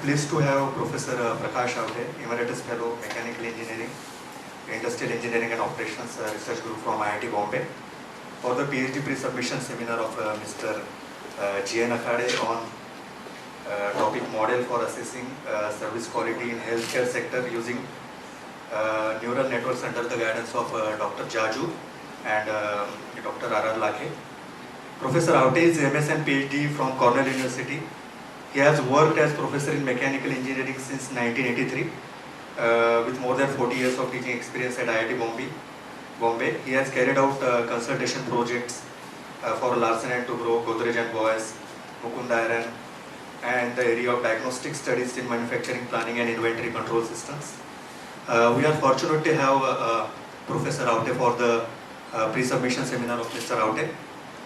pleased to have Professor Ganesh Akhade, Emeritus Fellow, Mechanical Engineering, Industrial Engineering and Operations Research Group from IIT Bombay for the PhD pre-submission seminar of Mr. Ganesh Akhade on topic model for assessing service quality in healthcare sector using neural networks under the guidance of Dr. Jaju and Dr. R.R. Lakhe. Professor Akhade is MS and PhD from Cornell University. He has worked as professor in mechanical engineering since 1983 with more than 40 years of teaching experience at IIT Bombay. He has carried out consultation projects for Larsen & Toubro, Godrej & Boyce, Mukund Iron, and the area of diagnostic studies in manufacturing planning and inventory control systems. We are fortunate to have Professor Akhade for the pre-submission seminar of Mr. Akhade.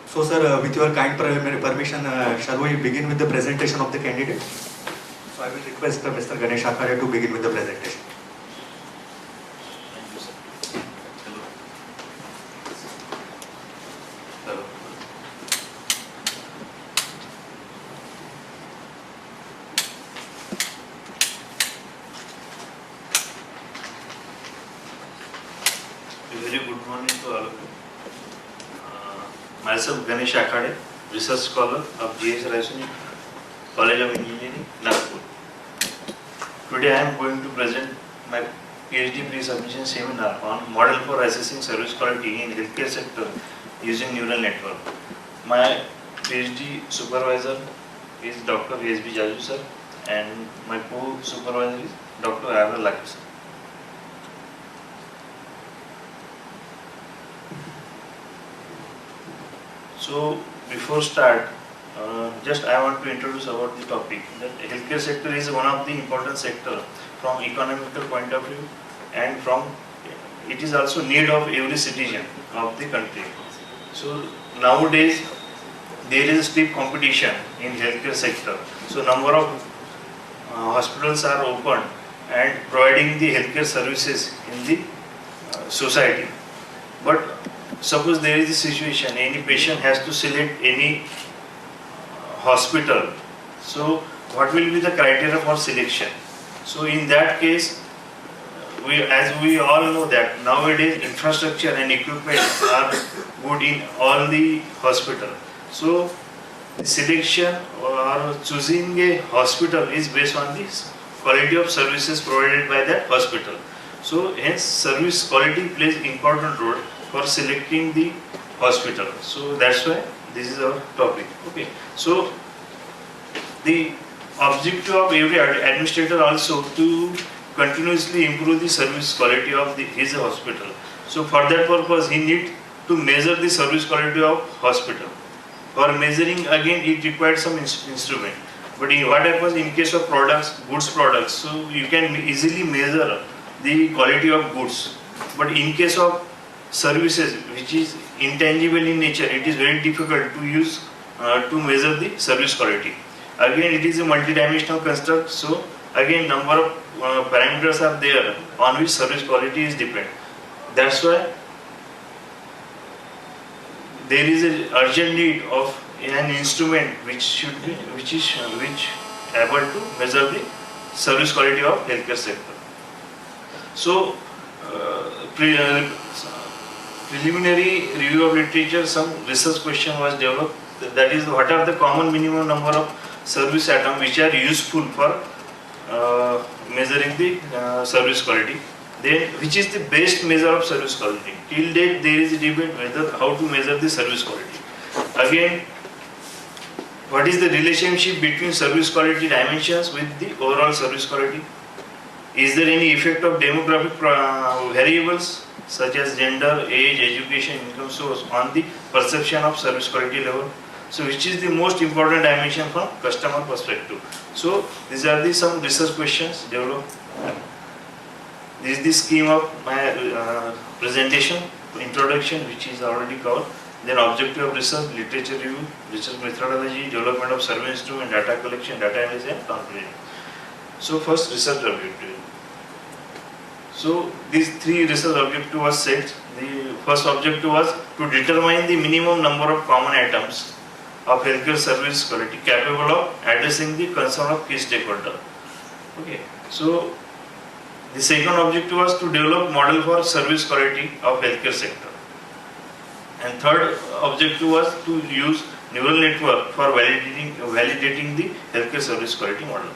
So sir, with your kind permission, shall we begin with the presentation of the candidate? So I will request Mr. Ganesh Akhade to begin with the presentation. Thank you, sir. Hello. A very good morning to all of you. Myself Ganesh Akhade, Research Scholar of GHRCE College of Engineering, Nagpur. Today I am going to present my PhD pre-submission seminar on model for assessing service quality in healthcare sector using neural network. My PhD supervisor is Dr. S.B. Jaju sir, and my co-supervisor is Dr. R.R. Lakhe sir. So before start, just I want to introduce about the topic. That healthcare sector is one of the important sector from economical point of view, and from it is also need of every citizen of the country. So nowadays there is steep competition in healthcare sector. So number of hospitals are open and providing the healthcare services in the society. But suppose there is a situation, any patient has to select any hospital. So what will be the criteria for selection? So in that case, as we all know that nowadays infrastructure and equipment are good in all the hospital. So the selection or choosing a hospital is based on the quality of services provided by that hospital. So hence service quality plays important role for selecting the hospital. So that's why this is our topic. Okay. So the objective of every administrator also to continuously improve the service quality of his hospital. So for that purpose he need to measure the service quality of hospital. For measuring again it requires some instrument. But what happens in case of products, goods products, so you can easily measure the quality of goods. But in case of services which is intangible in nature, it is very difficult to use to measure the service quality. Again it is a multidimensional construct, so again number of parameters are there on which service quality is depend. That's why there is an urgent need of an instrument which able to measure the service quality of healthcare sector. So preliminary review of literature, some research question was developed, that is what are the common minimum number of service items which are useful for measuring the service quality. Then which is the best measure of service quality? Till date there is a debate whether how to measure the service quality. Again, what is the relationship between service quality dimensions with the overall service quality? Is there any effect of demographic variables such as gender, age, education, income source on the perception of service quality level? So which is the most important dimension from customer perspective? So these are the some research questions developed. This is the scheme of my presentation, introduction which is already covered. Then objective of research, literature review, research methodology, development of survey instrument, data collection, data analysis and conclusion. So first research objective. So these three research objectives was set. The first objective was to determine the minimum number of common items of healthcare service quality capable of addressing the concern of key stakeholder. Okay, so the second objective was to develop model for service quality of healthcare sector. And third objective was to use neural network for validating the healthcare service quality model.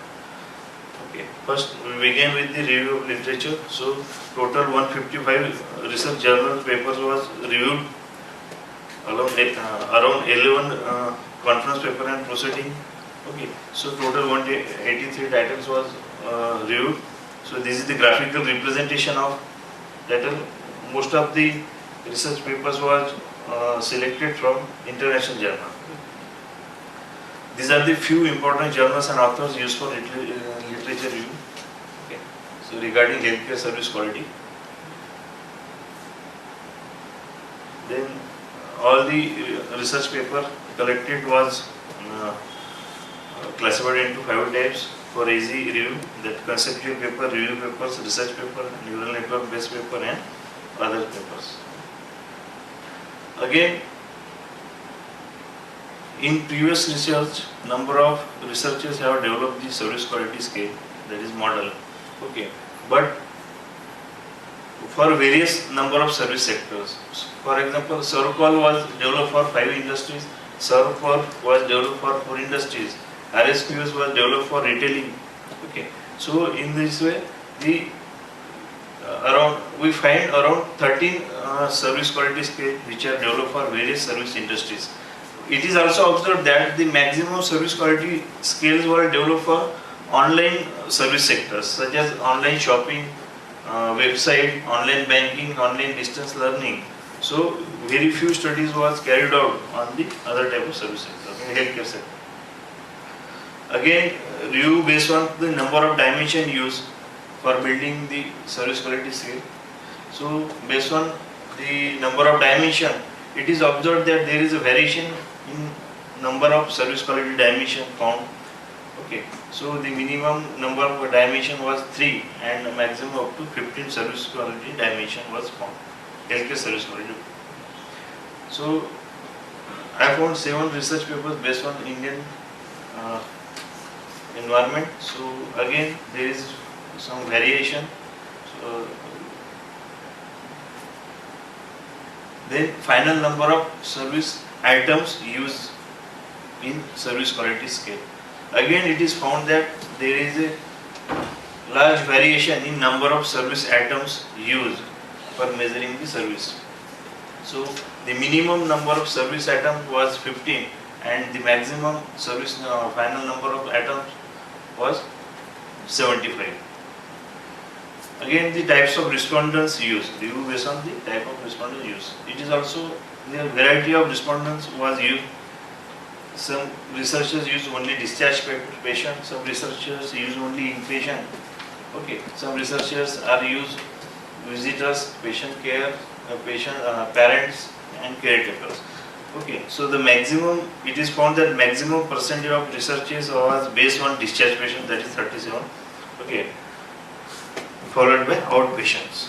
Okay, first we began with the review of literature. So total 155 research journal papers was reviewed, around 11 conference paper and proceeding. Okay, so total 183 titles was reviewed. So this is the graphical representation of title. Most of the research papers was selected from international journal. These are the few important journals and authors used for literature review. Okay. So regarding healthcare service quality, then all the research paper collected was classified into 5 types for easy review: that conceptual paper, review papers, research paper, neural network based paper, and other papers. Again, in previous research, number of researchers have developed the service quality scale, that is model. Okay, but for various number of service sectors. For example, Servcall was developed for 5 industries, Servfor was developed for 4 industries, RSQS was developed for retailing. Okay, so in this way, the we find around 13 service quality scales which are developed for various service industries. It is also observed that the maximum service quality scales were developed for online service sectors such as online shopping, website, online banking, online distance learning. So very few studies was carried out on the other type of service sector, in healthcare sector. Again, review based on the number of dimension used for building the service quality scale. So based on the number of dimension, it is observed that there is a variation in number of service quality dimension found. Okay, so the minimum number of dimension was 3 and a maximum up to 15 service quality dimension was found. Healthcare service quality. So I found 7 research papers based on Indian environment. So again there is some variation. So then final number of service items used in service quality scale. Again it is found that there is a large variation in number of service items used for measuring the service. So the minimum number of service items was 15 and the maximum service final number of items was 75. Again the types of respondents used, review based on the type of respondents used. It is also the variety of respondents was used. Some researchers use only discharged patients, some researchers use only inpatient. Okay, some researchers are used visitors, patient care, parents and caretakers. Okay, so the maximum, it is found that maximum percentage of researches was based on discharged patients, that is 37. Okay, followed by outpatients.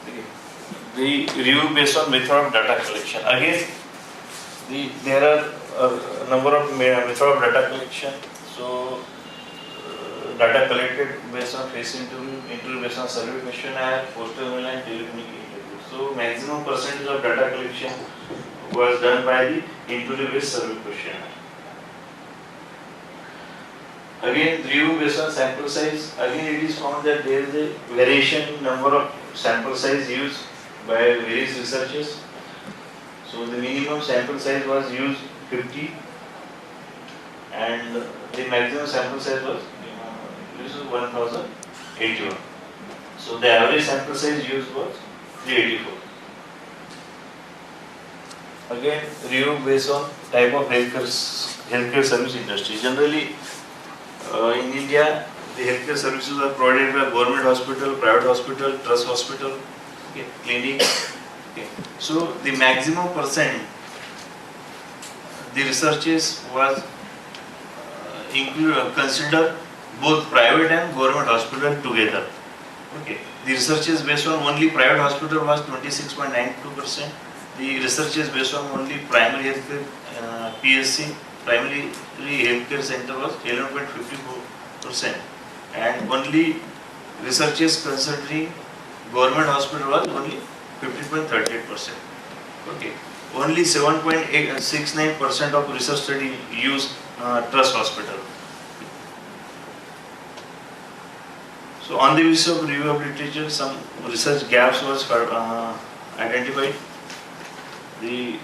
Okay. The review based on method of data collection. Again, there are a number of method of data collection. So data collected based on face interview based on survey questionnaire, postal mail and telephonic interview. So maximum percentage of data collection was done by the interview based survey questionnaire. Again, review based on sample size. Again, it is found that there is a variation in number of sample size used by various researchers. So the minimum sample size was used 50 and the maximum sample size was used 1081. So the average sample size used was 384. Again, review based on type of healthcare service industry. Generally, in India, the healthcare services are provided by government hospital, private hospital, trust hospital, okay, clinic. Okay. So the maximum percent the researches was consider both private and government hospital together. Okay. The researches based on only private hospital was 26.92%. The researches based on only primary health care, PSC primary healthcare center was 11.54%, and only researches considering government hospital was only 15.38%. Okay. Only 7.69% of research study use trust hospital. So on the basis of review of literature, some research gaps was identified. The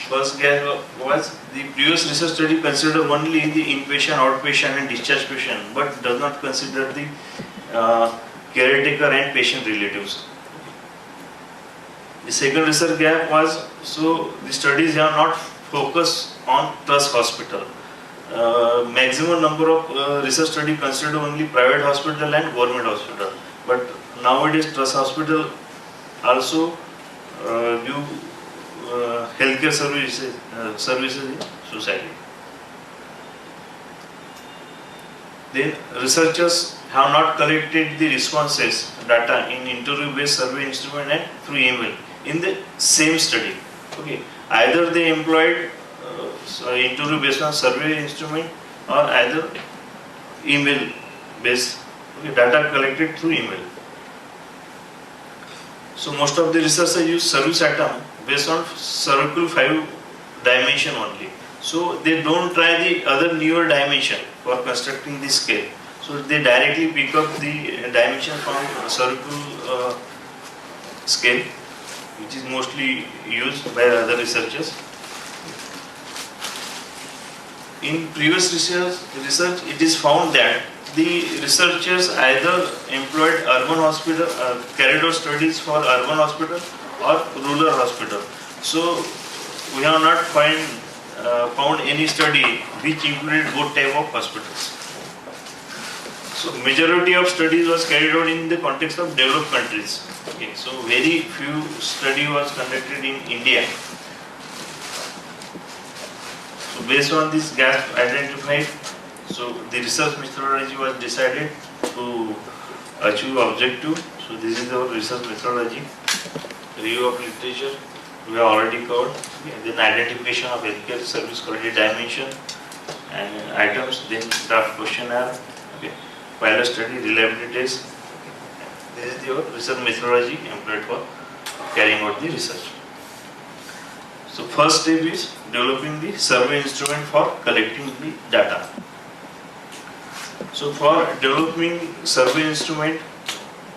first gap was the previous research study considered only the inpatient, outpatient and discharge patient, but does not consider the caretaker and patient relatives. The second research gap was, so the studies have not focused on trust hospital. Maximum number of research study consider only private hospital and government hospital, but nowadays trust hospital also give healthcare services in society. Then researchers have not collected the responses data in interview based survey instrument and through email in the same study. Okay, either they employed interview based on survey instrument or either email based data collected through email. So most of the researchers use service atom based on circle 5 dimension only. So they don't try the other newer dimension for constructing the scale. So they directly pick up the dimension from circle scale, which is mostly used by other researchers. In previous research, it is found that the researchers either employed urban hospital, carried out studies for urban hospital or rural hospital. So we have not found any study which included both type of hospitals. So majority of studies was carried out in the context of developed countries. Okay, so very few study was conducted in India. So based on this gap identified, so the research methodology was decided to achieve objective. So this is our research methodology. Review of literature we have already covered. Okay. Then identification of healthcare service quality dimension and items. Then draft questionnaire. Okay. Pilot study, reliability test. This is your research methodology employed for carrying out the research. So first step is developing the survey instrument for collecting the data. So for developing survey instrument,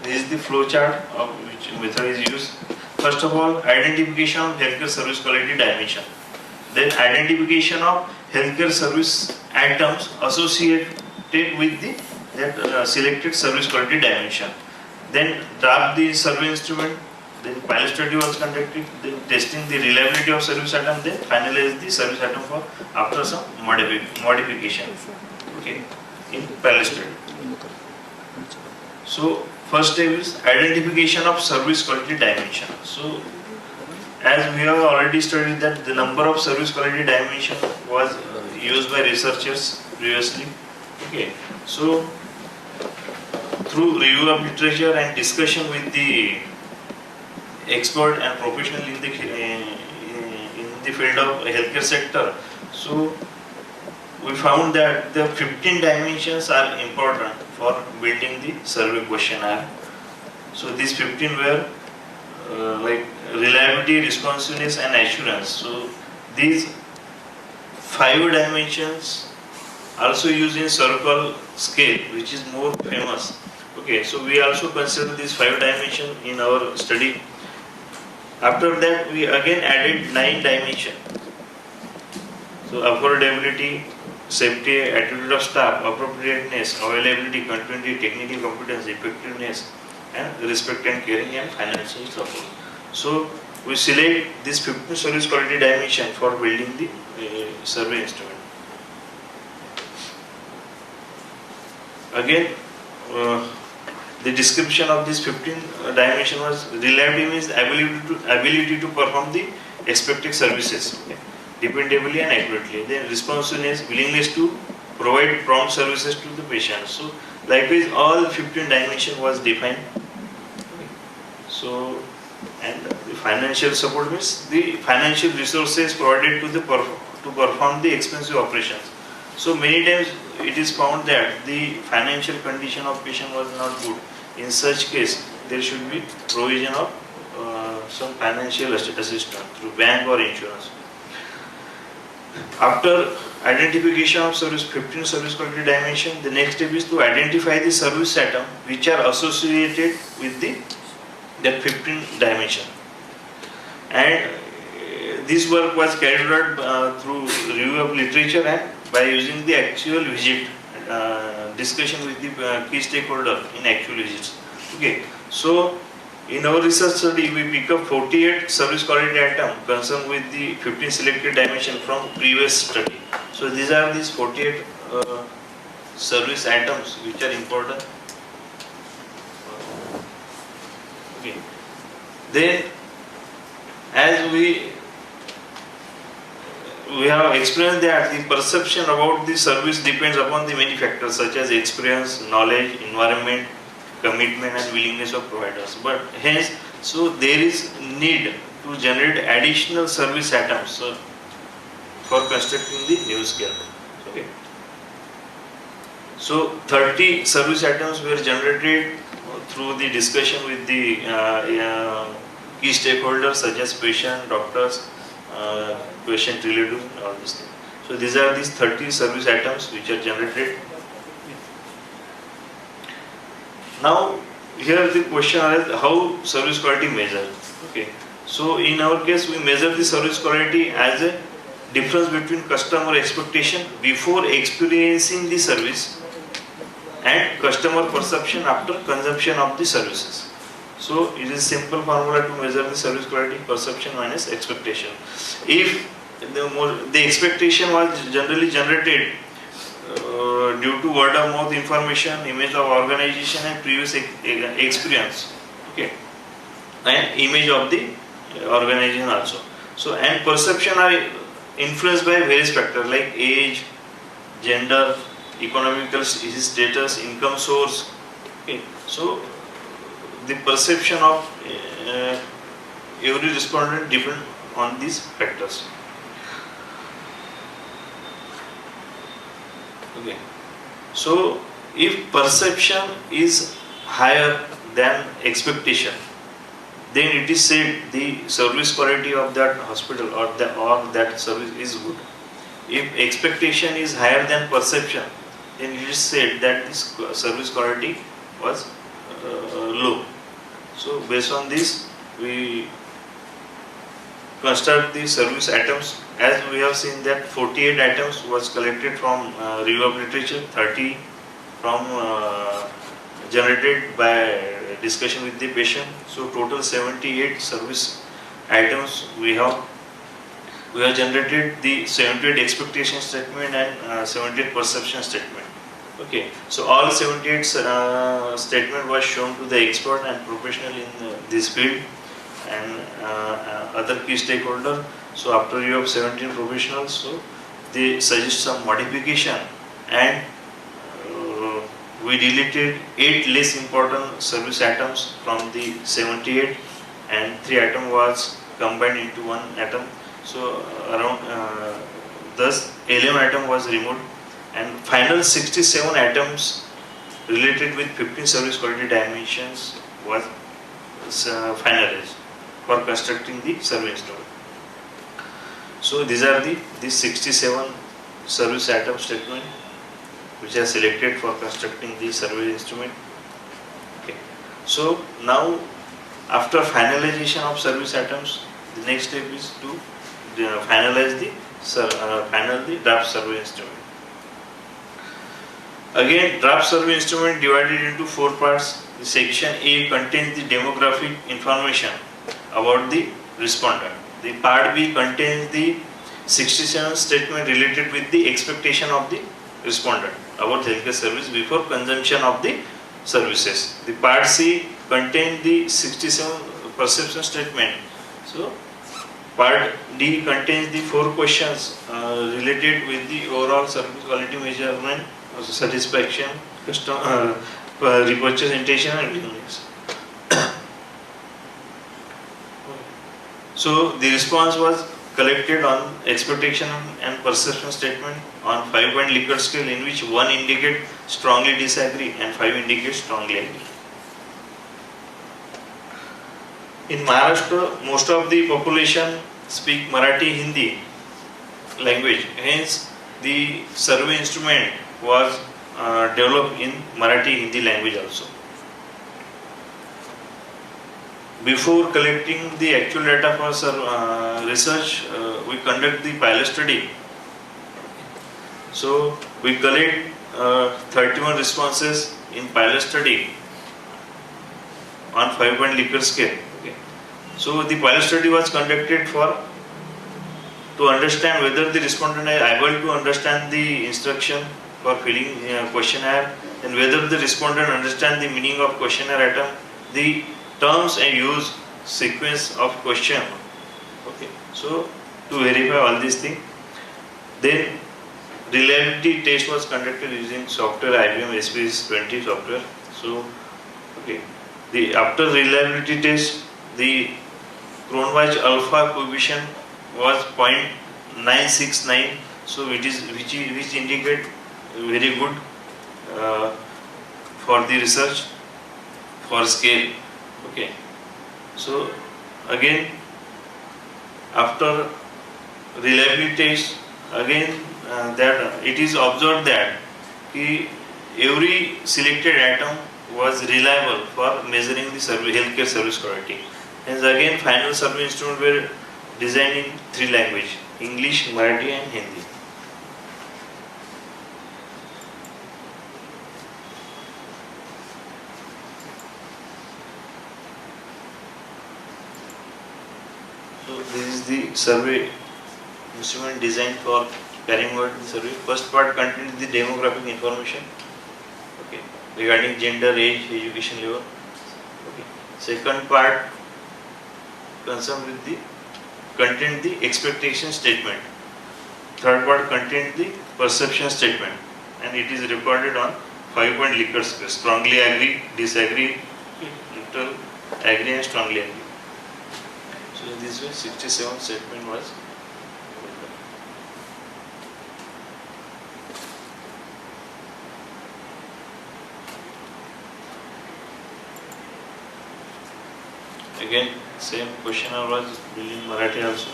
this is the flow chart of which method is used. First of all, identification of healthcare service quality dimension. Then identification of healthcare service items associated with the selected service quality dimension. Then draft the survey instrument. Then pilot study was conducted. Then testing the reliability of service item. Then finalize the service item for after some modification. Okay, in pilot study. So first step is identification of service quality dimension. So as we have already studied that the number of service quality dimension was used by researchers previously. Okay, so through review of literature and discussion with the expert and professional in the field of healthcare sector, so we found that the 15 dimensions are important for building the survey questionnaire. So these 15 were like reliability, responsiveness and assurance. So these 5 dimensions also used in circle scale, which is more famous. Okay, so we also consider these 5 dimensions in our study. After that, we again added 9 dimensions. So affordability, safety, attitude of staff, appropriateness, availability, continuity, technical competence, effectiveness, and respect and caring and financial support. So we select this 15 service quality dimension for building the survey instrument. Again, the description of this 15 dimension was reliability means ability to perform the expected services dependably and accurately. Then responsiveness, willingness to provide prompt services to the patient. So likewise all 15 dimension was defined. So and the financial support means the financial resources provided to perform the expensive operations. So many times it is found that the financial condition of patient was not good. In such case, there should be provision of some financial assistance through bank or insurance. After identification of 15 service quality dimension, the next step is to identify the service items which are associated with that 15 dimension. And this work was carried out through review of literature and by using the actual visit, discussion with the key stakeholder in actual visits. Okay, so in our research study, we pick up 48 service quality items concerned with the 15 selected dimension from previous study. So these are these 48 service items which are important. Okay. Then, as we have experienced that the perception about the service depends upon the many factors such as experience, knowledge, environment, commitment and willingness of providers. But hence, so there is need to generate additional service items for constructing the new scale. Okay. So 30 service items were generated through the discussion with the key stakeholders such as patient, doctors, patient relatives, all these things. So these are these 30 service items which are generated. Now here the question is how service quality measured. Okay. So in our case we measure the service quality as a difference between customer expectation before experiencing the service and customer perception after consumption of the services. So it is simple formula to measure the service quality: perception minus expectation. If the expectation was generally generated due to word of mouth information, image of organization and previous experience, okay, and image of the organization also. So and perception are influenced by various factors like age, gender, economical status, income source. Okay. So the perception of every respondent depend on these factors. Okay. So if perception is higher than expectation, then it is said the service quality of that hospital or that service is good. If expectation is higher than perception, then it is said that this service quality was low. So based on this, we construct the service items. As we have seen that 48 items was collected from review of literature, 30 from generated by discussion with the patient. So total 78 service items we have generated the 78 expectation statement and 78 perception statement. Okay, so all 78 statement was shown to the expert and professional in this field and other key stakeholder. So after review of 17 professionals, so they suggest some modification and we deleted 8 less important service items from the 78 and 3 item was combined into 1 item. So around thus 11 item was removed and final 67 items related with 15 service quality dimensions was finalized for constructing the survey instrument. So these are the 67 service item statement which are selected for constructing the survey instrument. Okay. So now after finalization of service items, the next step is to finalize the draft survey instrument. Again, draft survey instrument divided into 4 parts. The section A contains the demographic information about the respondent. The part B contains the 67 statement related with the expectation of the respondent about healthcare service before consumption of the services. The part C contains the 67 perception statement. So part D contains the 4 questions related with the overall service quality measurement, satisfaction, customer repurchase intention and willingness. So the response was collected on expectation and perception statement on 5-point Likert scale, in which 1 indicate strongly disagree and 5 indicate strongly agree. In Maharashtra, most of the population speak Marathi, Hindi language. Hence, the survey instrument was developed in Marathi, Hindi language also. Before collecting the actual data for research, we conduct the pilot study. So we collect 31 responses in pilot study on 5-point Likert scale. Okay. So the pilot study was conducted to understand whether the respondent are able to understand the instruction for filling questionnaire, and whether the respondent understand the meaning of questionnaire item, the terms and use sequence of question. Okay. So to verify all these things, then reliability test was conducted using software IBM SPS20 software. So okay, after reliability test, the Cronwatch alpha coefficient was 0.969. So it is which indicate very good for the research for scale. Okay. So again, after reliability test, again that it is observed that every selected atom was reliable for measuring the healthcare service quality. Hence again, final survey instrument were designed in 3 languages: English, Marathi and Hindi. So this is the survey instrument designed for carrying out the survey. First part contains the demographic information, okay, regarding gender, age, education level. Okay. Second part contains the expectation statement. Third part contains the perception statement, and it is recorded on 5-point Likert scale: strongly agree, disagree, neutral, agree and strongly agree. So in this way 67 statement was. Again, same question was built in Marathi also.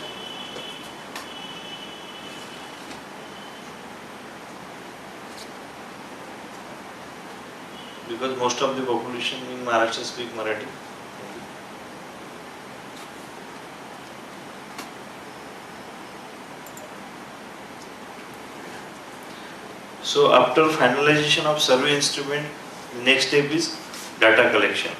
Because most of the population in Maharashtra speak Marathi. So after finalization of survey instrument, the next step is data collection.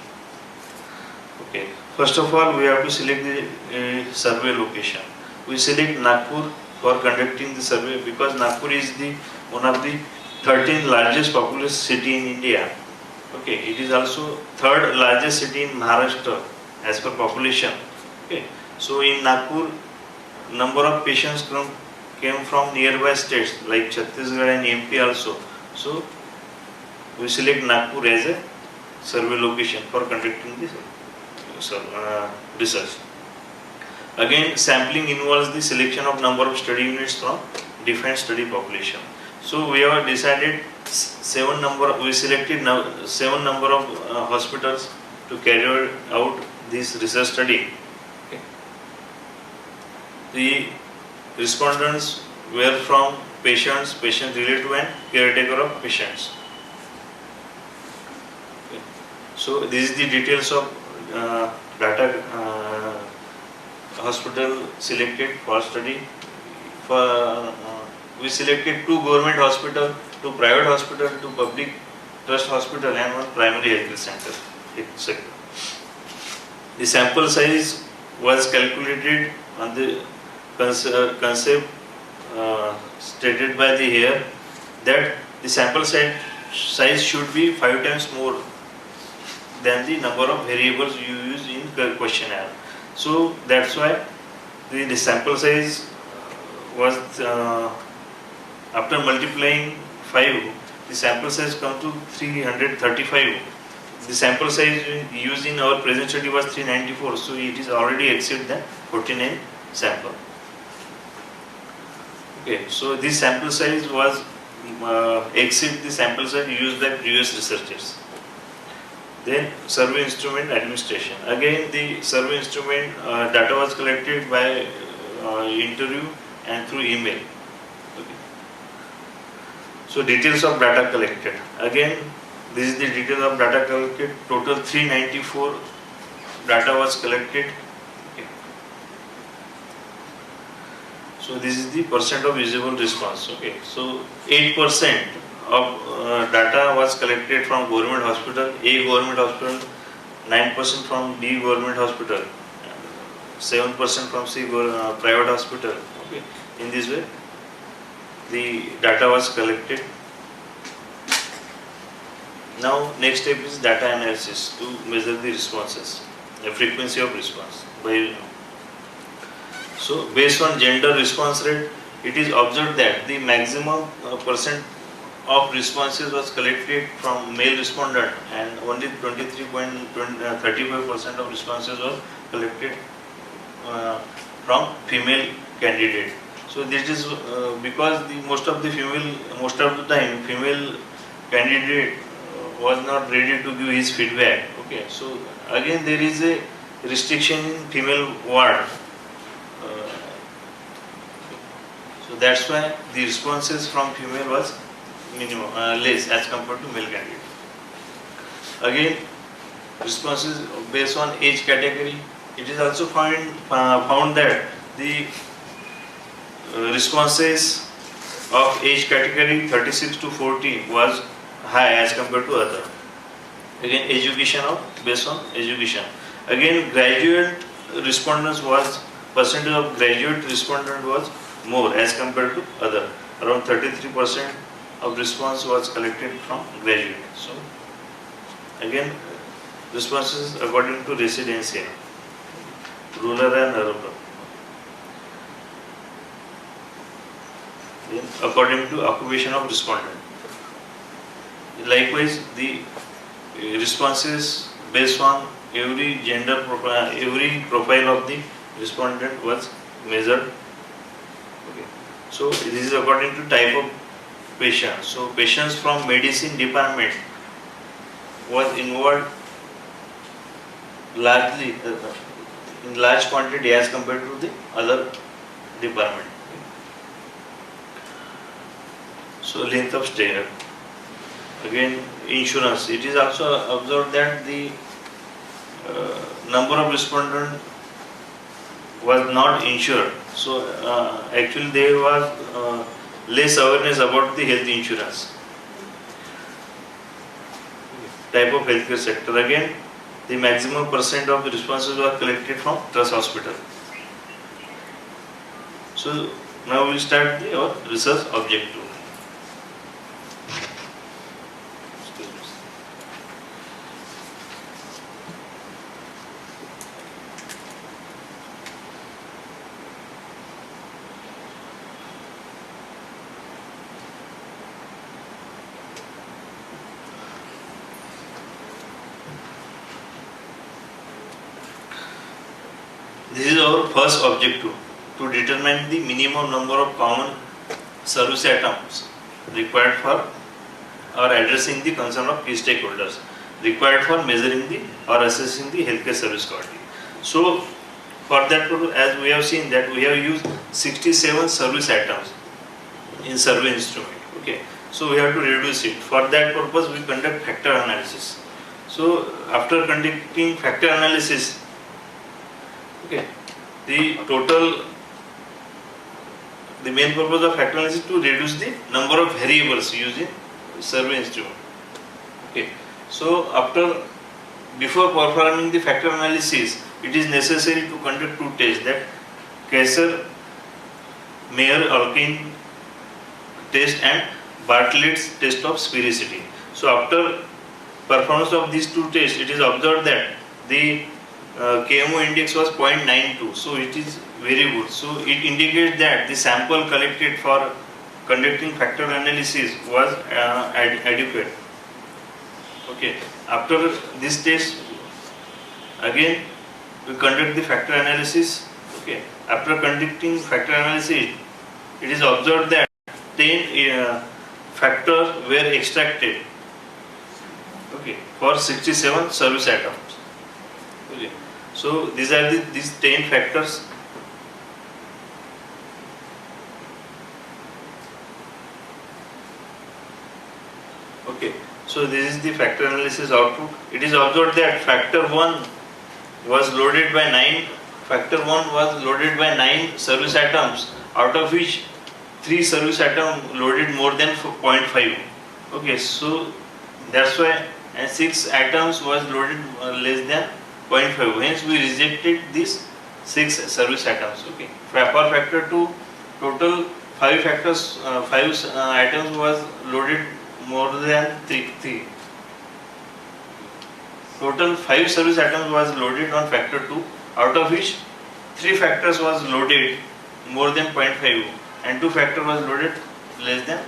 Okay. First of all, we have to select the survey location. We select Nagpur for conducting the survey because Nagpur is one of the 13th largest populous city in India. Okay, it is also 3rd largest city in Maharashtra as per population. Okay, so in Nagpur, number of patients came from nearby states like Chhattisgarh and MP also. So we select Nagpur as a survey location for conducting the research. Again, sampling involves the selection of number of study units from different study population. So we have decided we selected 7 number of hospitals to carry out this research study. Okay. The respondents were from patient relative and caretaker of patients. Okay. So this is the details of data hospital selected for study. We selected 2 government hospital, 2 private hospital, 2 public trust hospital and 1 primary health center. The sample size was calculated on the concept stated by the here, that the sample size should be 5 times more than the number of variables you use in questionnaire. So that's why the sample size was after multiplying 5, the sample size comes to 335. The sample size used in our present study was 394, so it is already exceeded the 49 sample. Okay, so this sample size was exceed the sample size used by previous researchers. Then survey instrument administration. Again, the survey instrument data was collected by interview and through email. Okay. So details of data collected. Again, this is the details of data collected. Total 394 data was collected. Okay. So this is the percent of visible response. Okay. So 8% of data was collected from government hospital, A government hospital, 9% from B government hospital, 7% from C private hospital. Okay. In this way, the data was collected. Now, next step is data analysis to measure the responses, the frequency of response. So, based on gender response rate, it is observed that the maximum percent of responses was collected from male respondent and only 23.35% of responses were collected from female candidate. So this is because most of the time female candidate was not ready to give his feedback. Okay, so again there is a restriction in female ward. So that's why the responses from female was minimum less as compared to male candidate. Again, responses based on age category. It is also found that the responses of age category 36 to 40 was high as compared to other. Again, based on education. Again, graduate respondents was percentage of graduate respondent was more as compared to other. Around 33% of response was collected from graduate. So again, responses according to residency, rural and urban. Then according to occupation of respondent. Likewise, the responses based on every gender profile, every profile of the respondent was measured. Okay. So this is according to type of patient. So patients from medicine department was involved largely in large quantity as compared to the other department. So length of stay. Again, insurance. It is also observed that the number of respondents was not insured. So actually there was less awareness about the health insurance. Type of healthcare sector. Again, the maximum percent of the responses were collected from trust hospital. So now we will start our research objective. This is our first objective, to determine the minimum number of common service items required for or addressing the concern of key stakeholders, required for measuring the or assessing the healthcare service quality. So for that purpose, as we have seen that we have used 67 service items in survey instrument. Okay, so we have to reduce it. For that purpose, we conduct factor analysis. So after conducting factor analysis, okay, the main purpose of factor analysis is to reduce the number of variables used in survey instrument. Okay, so before performing the factor analysis, it is necessary to conduct two tests, that Kaiser-Meyer-Alkin test and Bartlett's test of sphericity. So after performance of these two tests, it is observed that the KMO index was 0.92, so it is very good. So it indicates that the sample collected for conducting factor analysis was adequate. Okay, after this test, again we conduct the factor analysis. Okay, after conducting factor analysis, it is observed that 10 factors were extracted, okay, for 67 service items. Okay. So these are these 10 factors. Okay. So this is the factor analysis output. It is observed that factor 1 was loaded by 9 service items, out of which 3 service items loaded more than 0.5. Okay, so that's why 6 items was loaded less than 0.5. Hence we rejected these 6 service items. Okay, for factor 2, total 5 items was loaded more than 3. Total 5 service items was loaded on factor 2, out of which 3 factors was loaded more than 0.5 and 2 factor was loaded less than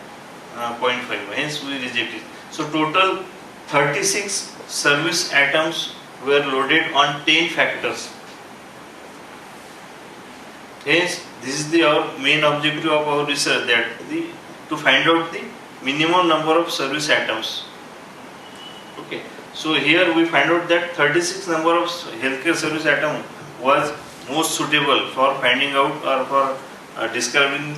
0.5. Hence we rejected. So total 36 service items were loaded on 10 factors. Hence this is our main objective of our research, that to find out the minimum number of service items. Okay. So here we find out that 36 number of healthcare service item was most suitable for finding out or for describing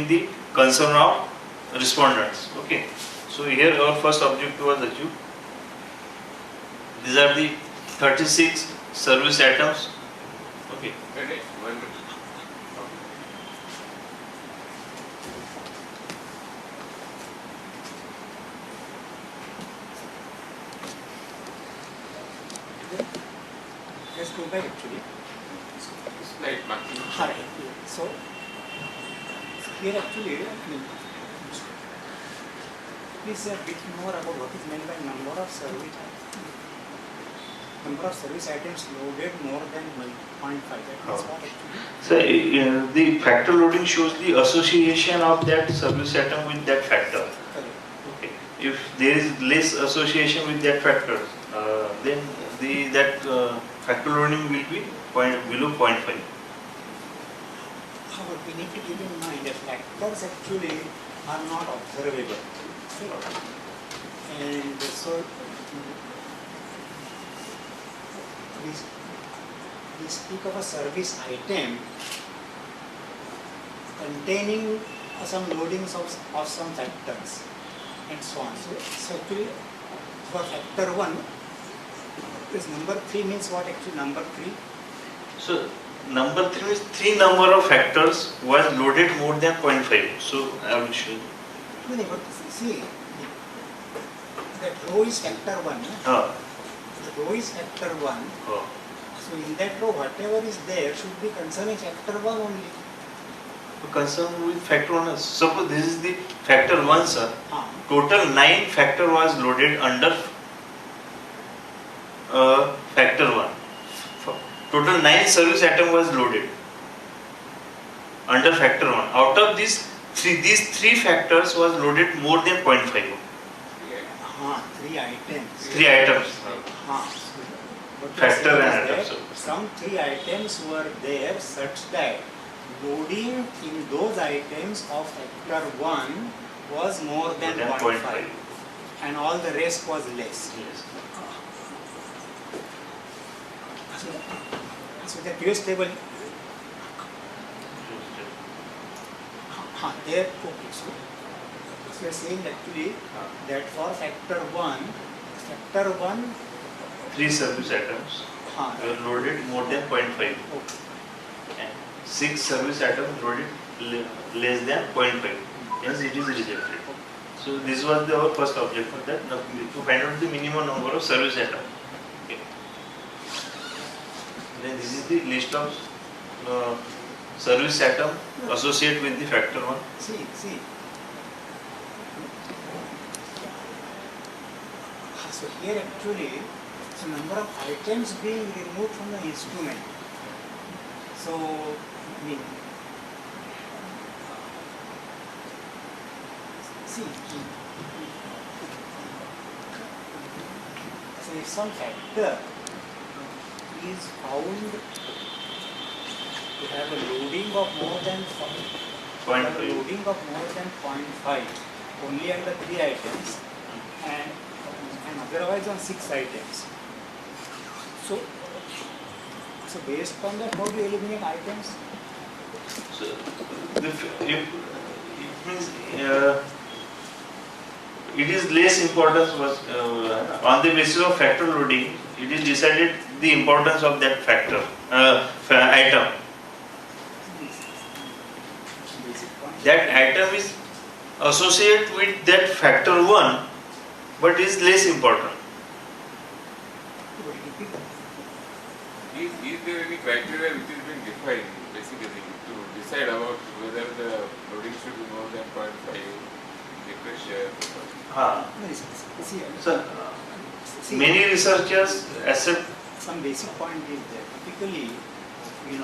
the concern of respondents. Okay. So here our first objective was achieved. These are the 36 service items. Okay. Let's go back actually. Slide marking. Right. So here actually, please say a bit more about what is meant by number of service items loaded more than 1.5. That is what actually. So the factor loading shows the association of that service item with that factor. Correct. Okay. If there is less association with that factor, then that factor loading will be below 0.5. However, we need to keep in mind that factors actually are not observable. And so we speak of a service item containing some loadings of some factors and so on. So actually for factor 1, this number 3 means what actually number 3? So number 3 is 3 number of factors was loaded more than 0.5. So I will show you. No, but see, that row is factor 1. The row is factor 1. So in that row, whatever is there should be concerning factor 1 only. Concerned with factor 1, suppose this is the factor 1, sir. Total 9 factor was loaded under factor 1. Total 9 service item was loaded under factor 1. Out of these 3 factors was loaded more than 0.5. 3 items. 3 items. Factor and item. Some 3 items were there such that loading in those items of factor 1 was more than 0.5 and all the rest was less. Yes. So the QS table, there, okay, so we are saying actually that for factor 1, 3 service items were loaded more than 0.5. Okay. And 6 service items loaded less than 0.5. Hence it is rejected. So this was our first objective, that to find out the minimum number of service items. Okay. Then this is the list of service item associated with the factor 1. See. So here actually, the number of items being removed from the instrument. So, I mean, see, so if some factor is found to have a loading of more than Point have a 5. loading of more than 0.5 only on the 3 items and otherwise on 6 items. So based on that, how do you eliminate items? So, if it means it is less importance was on the basis of factor loading. It is decided the importance of that factor item. Basic point. That item is associated with that factor 1, but is less important. Is there any criteria which is being defined basically to decide about whether the loading should be more than 0.5 liquid share? See, So, see, many researchers accept. some basic point is there. Typically, in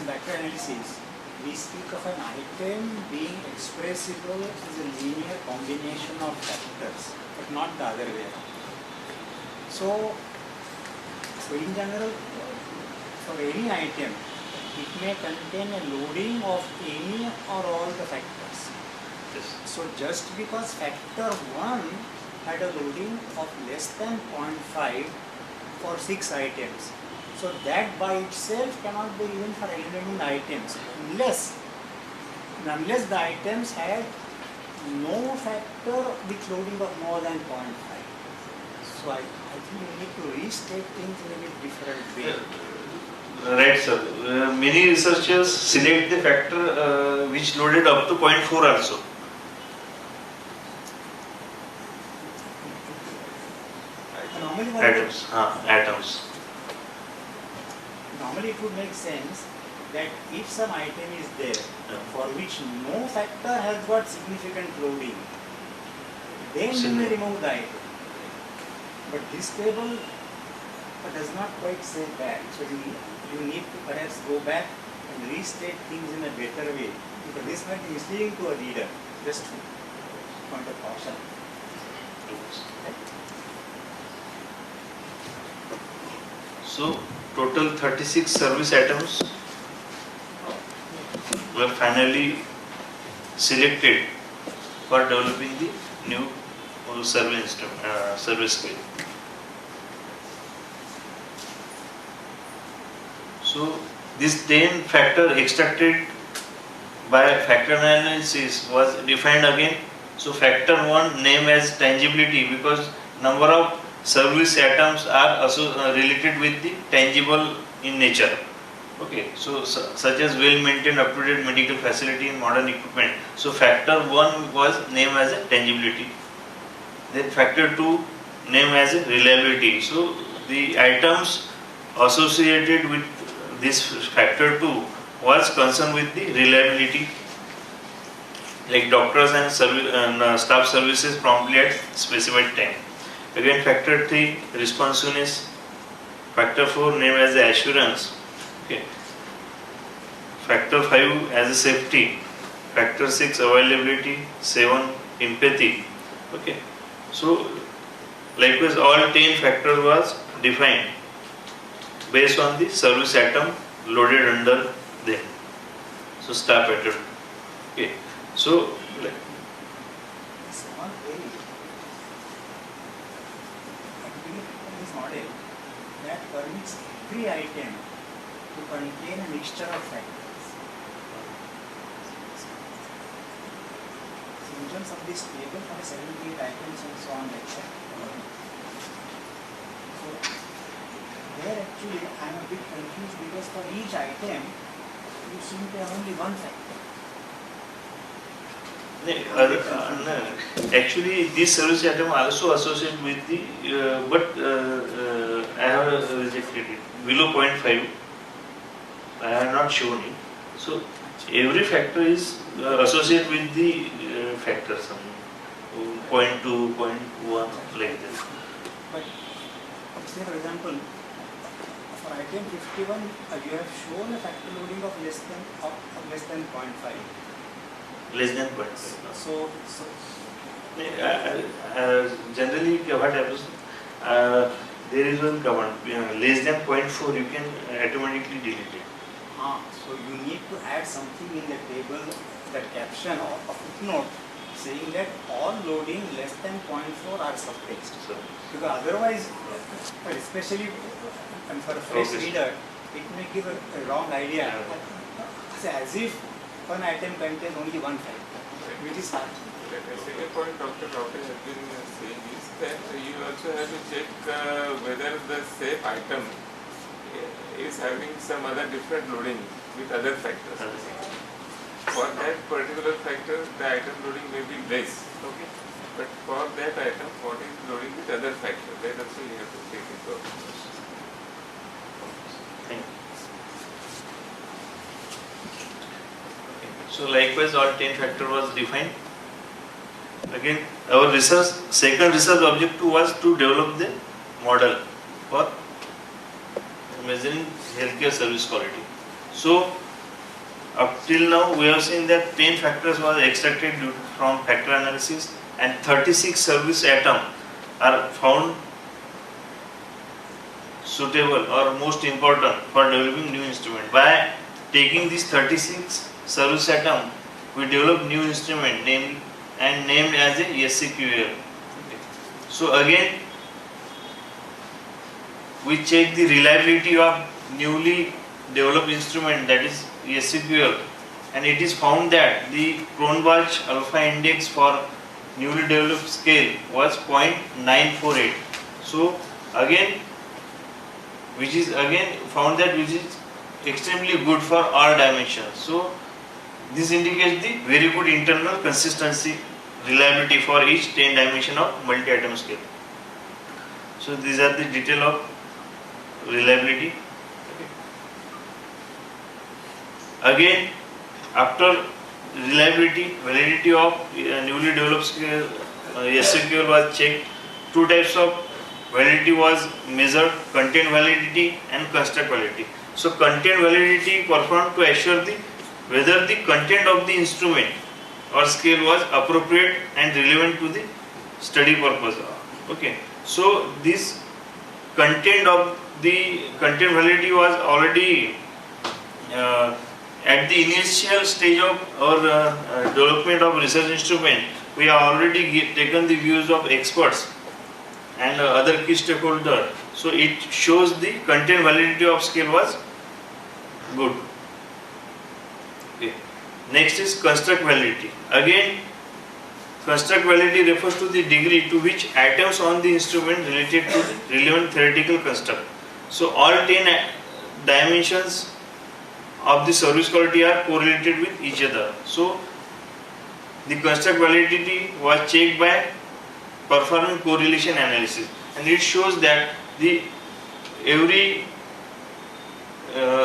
vector analysis, we speak of an item being expressible as a linear combination of factors, but not the other way around. So in general, for any item, it may contain a loading of any or all the factors. So just because factor 1 had a loading of less than 0.5 for 6 items, so that by itself cannot be even for eliminating items unless the items had no factor with loading of more than 0.5. So I think we need to restate things in a bit different way. Right, sir. Many researchers select the factor which loaded up to 0.4 also. Normally, Atoms. Normally it would make sense that if some item is there for which no factor has got significant loading, then you may remove the item. But this table does not quite say that. So you need to perhaps go back and restate things in a better way, because this might be misleading to a reader. Just point of caution. So total 36 service items were finally selected for developing the new service scale. So this 10 factor extracted by factor analysis was defined again. So factor 1 named as tangibility, because number of service items are also related with the tangible in nature. Okay, so such as well-maintained, up-to-date medical facility and modern equipment. So factor 1 was named as a tangibility. Then factor 2 named as a reliability. So the items associated with this factor 2 was concerned with the reliability, like doctors and staff services promptly at specified time. Again, factor 3 responsiveness. Factor 4 named as the assurance. Okay. Factor 5 as a safety. Factor 6 availability. 7 empathy. Okay. So likewise all 10 factors was defined based on the service item loaded under them. So staff item. Okay. So This one area, this model that permits every item to contain a mixture of factors. So in terms of this table for 78 items and so on like that. So there actually I am a bit confused, because for each item you seem to have only one factor. actually this service item also associated with the I have rejected it below 0.5. I have not shown it. So every factor is associated with the factor, some 0.2, 0.1 like that. But say for example, for item 51, you have shown a factor loading of less than 0.5. Less than 0.5. So generally what happens, there is one command, less than 0.4 you can automatically delete it. So you need to add something in the table, that caption or a footnote saying that all loading less than 0.4 are subtext. So, Because otherwise, especially for a fresh Okay. reader, it may give a wrong idea. As if one item contains only one factor, which is hard. The second point Dr. Rauter has been saying is that you also have to check whether the same item is having some other different loading with other factors. For that particular factor, the item loading may be less. Okay. But for that item, what is loading with other factors? That also you have to take into account. thank you. So likewise all 10 factor was defined. Again our research, second research objective was to develop the model for measuring healthcare service quality. So up till now we have seen that 10 factors was extracted from factor analysis and 36 service items are found suitable or most important for developing new instrument. By taking these 36 service items, we develop new instrument named as a SCQL. So again, we check the reliability of newly developed instrument, that is SCQL, and it is found that the Cronbach alpha index for newly developed scale was 0.948. So again, which is again found that which is extremely good for all dimensions. So this indicates the very good internal consistency, reliability for each 10 dimension of multi-item scale. So these are the detail of reliability. Again, after reliability, validity of newly developed scale, SQL was checked. Two types of validity was measured: content validity and construct validity. So content validity performed to assure whether the content of the instrument or scale was appropriate and relevant to the study purpose. Okay. So this content validity was already at the initial stage of our development of research instrument. We have already taken the views of experts and other key stakeholders. So it shows the content validity of scale was good. Okay. Next is construct validity. Again, construct validity refers to the degree to which items on the instrument related to the relevant theoretical construct. So all 10 dimensions of the service quality are correlated with each other. So the construct validity was checked by performing correlation analysis, and it shows that every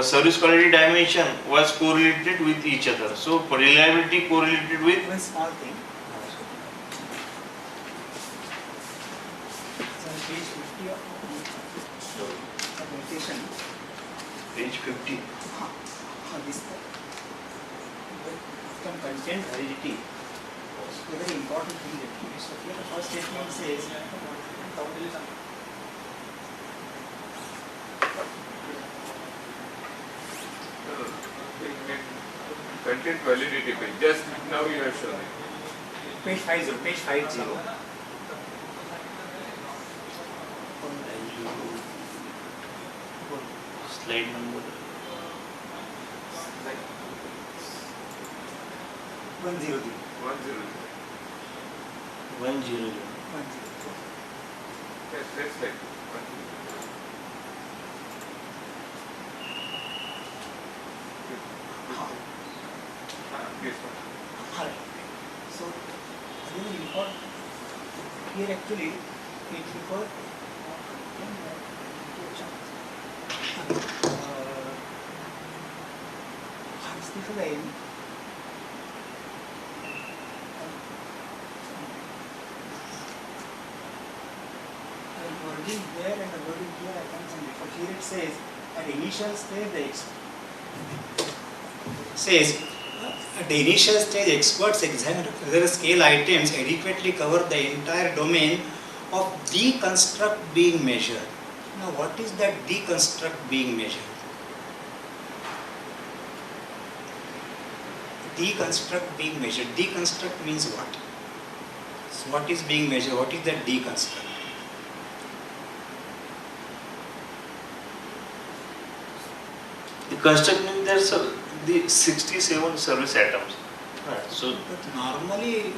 service quality dimension was correlated with each other. So reliability correlated with One small thing. So on page 50 of notation, page 50. this term content validity, a very important thing that we so here the first statement says Content validity page. Just now you have shown it. page 50. Slide number 103. 100. 100. That's right. This one. Alright. So very important here actually it refers wording there and the wording here I can't see it. But here it says at initial stage at the initial stage experts examine whether scale items adequately cover the entire domain of deconstruct being measured. Now what is that deconstruct being measured? deconstruct being measured? Deconstruct means what? So what is being measured? What is that deconstruct? The constructing there's the 67 service items. Right. So But normally,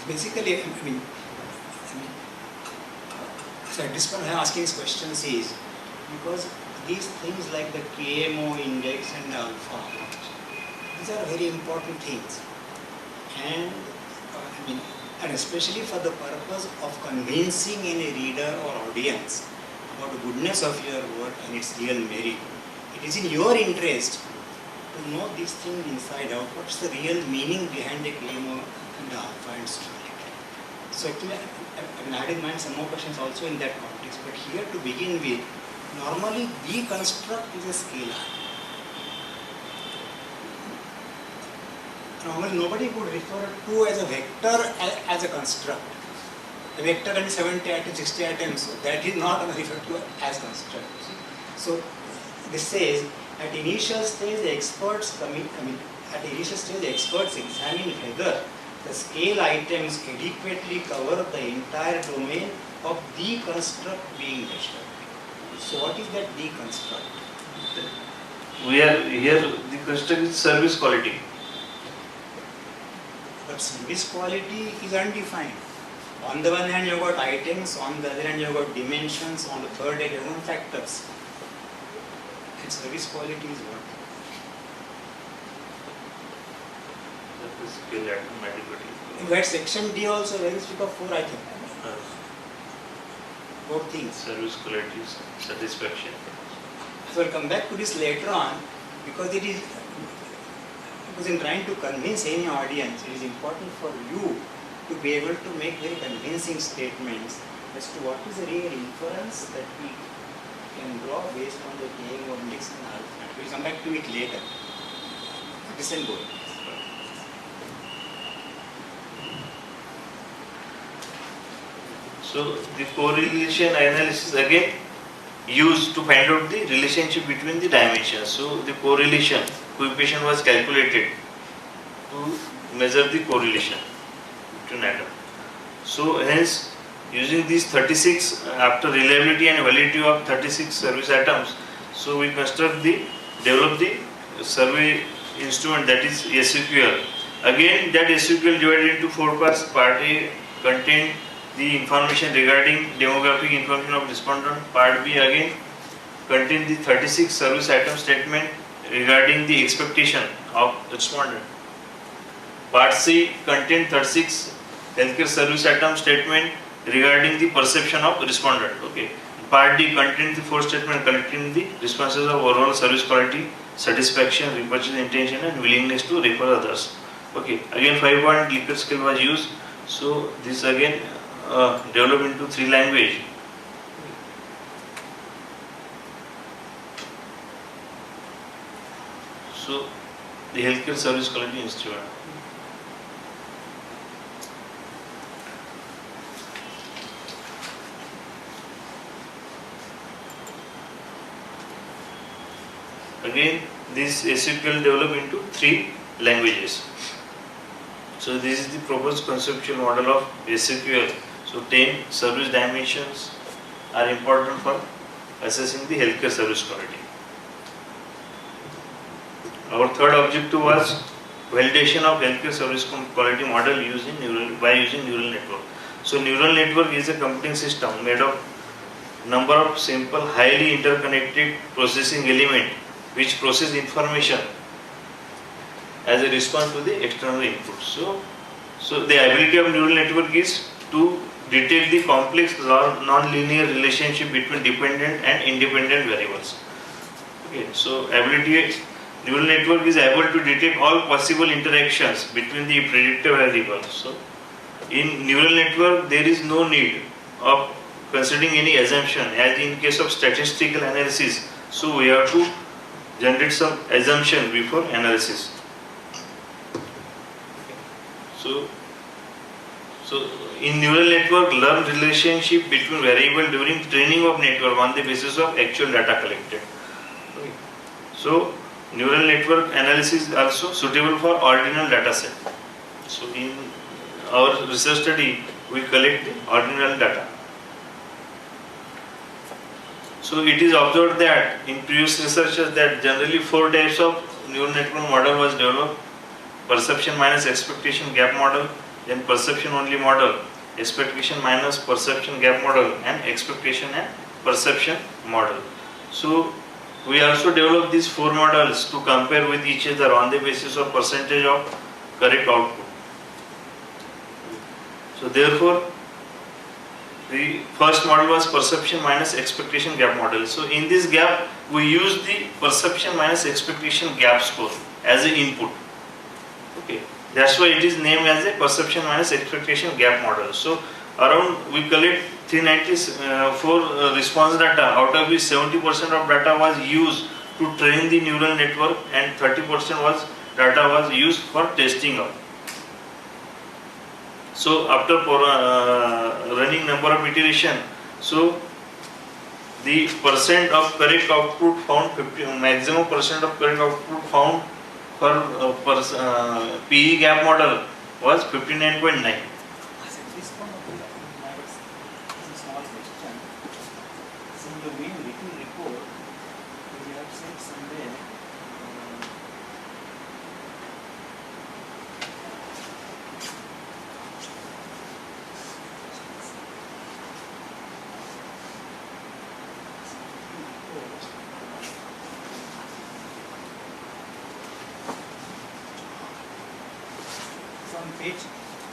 basically, so at this point I am asking these questions is because these things like the KMO index and alpha, these are very important things, and and especially for the purpose of convincing any reader or audience about the goodness of your work and its real merit. It is in your interest to know these things inside out. What's the real meaning behind the KMO and the alpha and so on. So actually, I had in mind some more questions also in that context. But here to begin with, normally deconstruct is a scalar. Normally nobody would refer to as a vector as a construct. A vector can be 70 items, 60 items, so that is not referred to as construct. So this says at initial stage the experts examine whether the scale items adequately cover the entire domain of deconstruct being measured. So what is that deconstruct? we are here the construct is service quality. But service quality is undefined. On the one hand you have got items, on the other hand you have got dimensions, on the third hand you have got factors. And service quality is what? That is scale item adequately. You had section D also where you speak of 4 I think. Both things. Service quality, satisfaction. So I'll come back to this later on because in trying to convince any audience, it is important for you to be able to make very convincing statements as to what is the real inference that we can draw based on the KMO index and alpha. We'll come back to it later. Listen, go. So the correlation analysis again used to find out the relationship between the dimensions. So the correlation coefficient was calculated to measure the correlation between atoms. So hence using these 36 after reliability and validity of 36 service atoms, so we develop the survey instrument, that is SQL. Again that SQL divided into 4 parts. Part A contained the information regarding demographic information of respondent. Part B again contained the 36 service item statement regarding the expectation of respondent. Part C contained 36 healthcare service item statement regarding the perception of respondent. Okay. Part D contained the 4 statement collecting the responses of overall service quality, satisfaction, repurchase intention and willingness to refer others. Okay. Again 5-point Likert scale was used. So this again developed into 3 languages. So the healthcare service quality instrument. Again this SQL developed into 3 languages. So this is the proposed conceptual model of SQL. So 10 service dimensions are important for assessing the healthcare service quality. Our third objective was validation of healthcare service quality model by using neural network. So neural network is a computing system made of number of simple highly interconnected processing elements which process information as a response to the external input. So the ability of neural network is to detect the complex non-linear relationship between dependent and independent variables. Okay, so neural network is able to detect all possible interactions between the predictor variables. So in neural network there is no need of considering any assumption as in case of statistical analysis. So we have to generate some assumption before analysis. So in neural network, learn relationship between variable during training of network on the basis of actual data collected. Okay. So Neural network analysis is also suitable for ordinal data set. So in our research study, we collect the ordinal data. So it is observed that in previous researches that generally 4 types of neural network model was developed: perception minus expectation gap model, then perception only model, expectation minus perception gap model, and expectation and perception model. So we also developed these 4 models to compare with each other on the basis of percentage of correct output. So therefore, the first model was perception minus expectation gap model. So in this gap, we use the perception minus expectation gap score as an input. Okay, that's why it is named as a perception minus expectation gap model. So around we collect 394 response data, out of which 70% of data was used to train the neural network and 30% data was used for testing out. So after running number of iteration, so the percent of correct output found, maximum percent of correct output found for PE gap model was 59.9. This one I have a small question. So in the main written report, we have said somewhere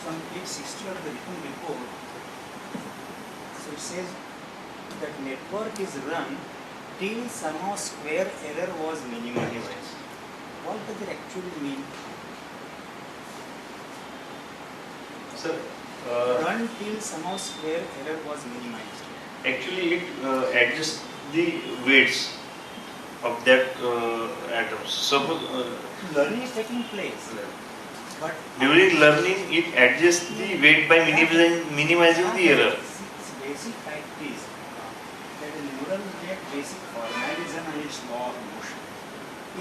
from page 60 of the written report. So it says that network is run till sum of square error was minimized. What does it actually mean? Sir, Run till sum of square error was minimized. actually it adjusts the weights of that atoms. Suppose Learning is taking place, but during learning it adjusts the weight by minimizing the error. Its basic fact is that a neural net basic formalism and its law of motion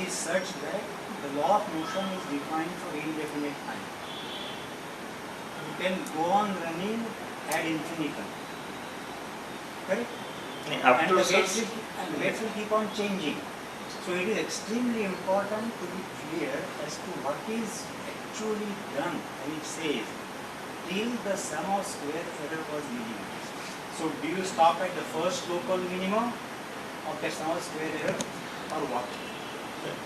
is such that the law of motion is defined for indefinite time. You can go on running ad infinitum. Correct? And the weights will keep on changing. So it is extremely important to be clear as to what is actually done when it says till the sum of square error was minimized. So do you stop at the first local minimum of the sum of square error or what?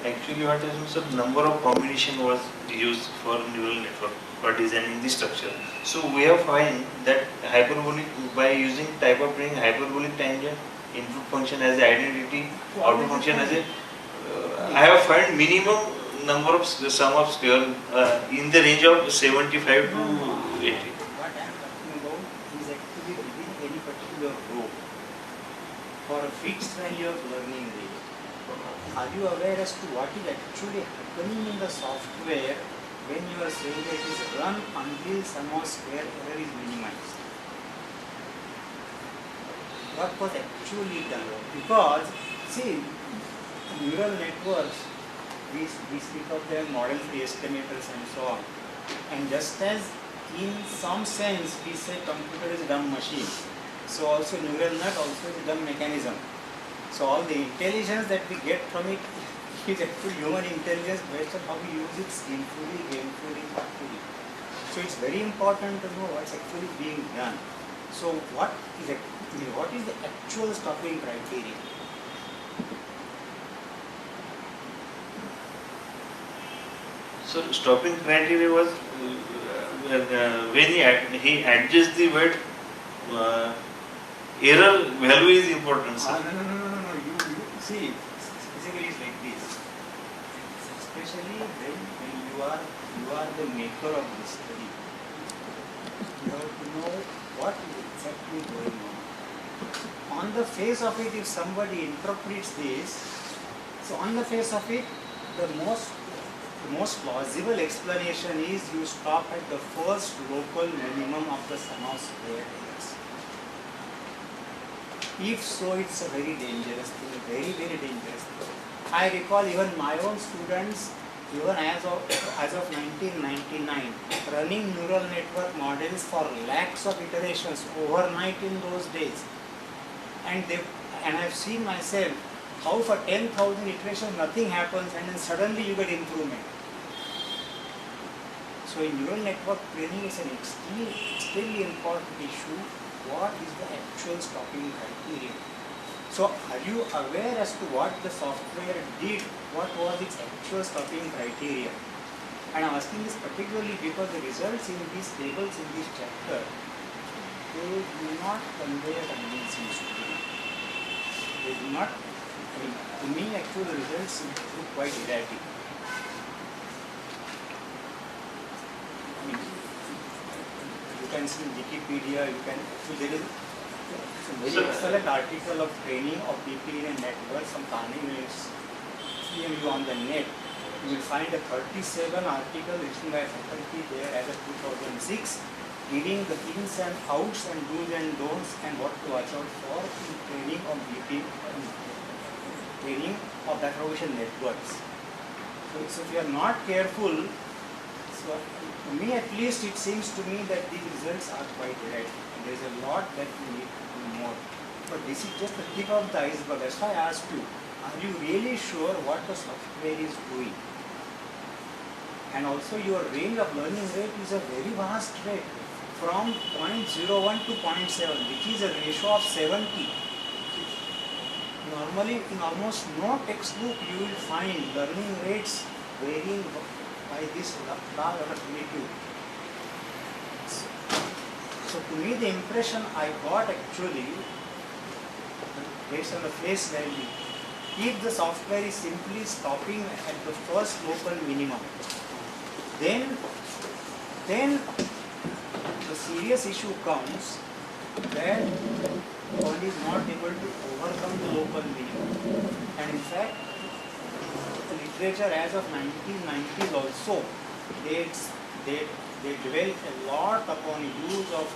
Actually what happens, sir, number of combination was used for neural network for designing the structure. So we have find that hyperbolic, by using type of training hyperbolic tangent, input function as a identity, output function as a I have found minimum number of sum of square in the range of 75 to 80. What I am talking about is actually within any particular row for a fixed value of learning rate. Are you aware as to what is actually happening in the software when you are saying that it is run until sum of square error is minimized? What was actually done? Because, see, neural networks, we speak of their model-free estimators and so on. And just as in some sense we say computer is a dumb machine, so also neural net also is a dumb mechanism. So all the intelligence that we get from it is actually human intelligence based on how we use it skillfully, gainfully, thoughtfully. So it's very important to know what's actually being done. So what is the actual stopping criteria? So stopping criteria was when he adjusts the weight, error value is important, sir. No. You see, basically it's like this. Especially when you are the maker of this study. You have to know what is exactly going on. On the face of it, if somebody interprets this, so on the face of it, the most plausible explanation is you stop at the first local minimum of the sum of square errors. If so, it's a very dangerous thing, very, very dangerous thing. I recall even my own students, even as of 1999, running neural network models for lakhs of iterations overnight in those days. And I've seen myself how for 10,000 iterations nothing happens and then suddenly you get improvement. So in neural network training is an extremely important issue. What is the actual stopping criteria? So are you aware as to what the software did? What was its actual stopping criteria? And I'm asking this particularly because the results in these tables in this chapter, they do not convey a convincing story. They do not, I mean, to me actually the results look quite erratic. I mean, you can see in Wikipedia, you can, so there is a very excellent article of training of deep neural networks from Ganesh Akhade on the net. You will find a 37 article written by faculty there as of 2006, giving the ins and outs and do's and don'ts and what to watch out for in training of training of data provision networks. So if you are not careful, so to me at least it seems to me that these results are quite erratic. There is a lot that we need to do more. But this is just the tip of the iceberg. That's why I asked you, are you really sure what the software is doing? And also your range of learning rate is a very vast rate, from 0.01 to 0.7, which is a ratio of 70. Normally in almost no textbook you will find learning rates varying by this large order of magnitude. So to me the impression I got actually, based on the face value, if the software is simply stopping at the first local minimum, then the serious issue comes that one is not able to overcome the local minimum. And in fact, the literature as of 1990s also, they developed a lot upon use of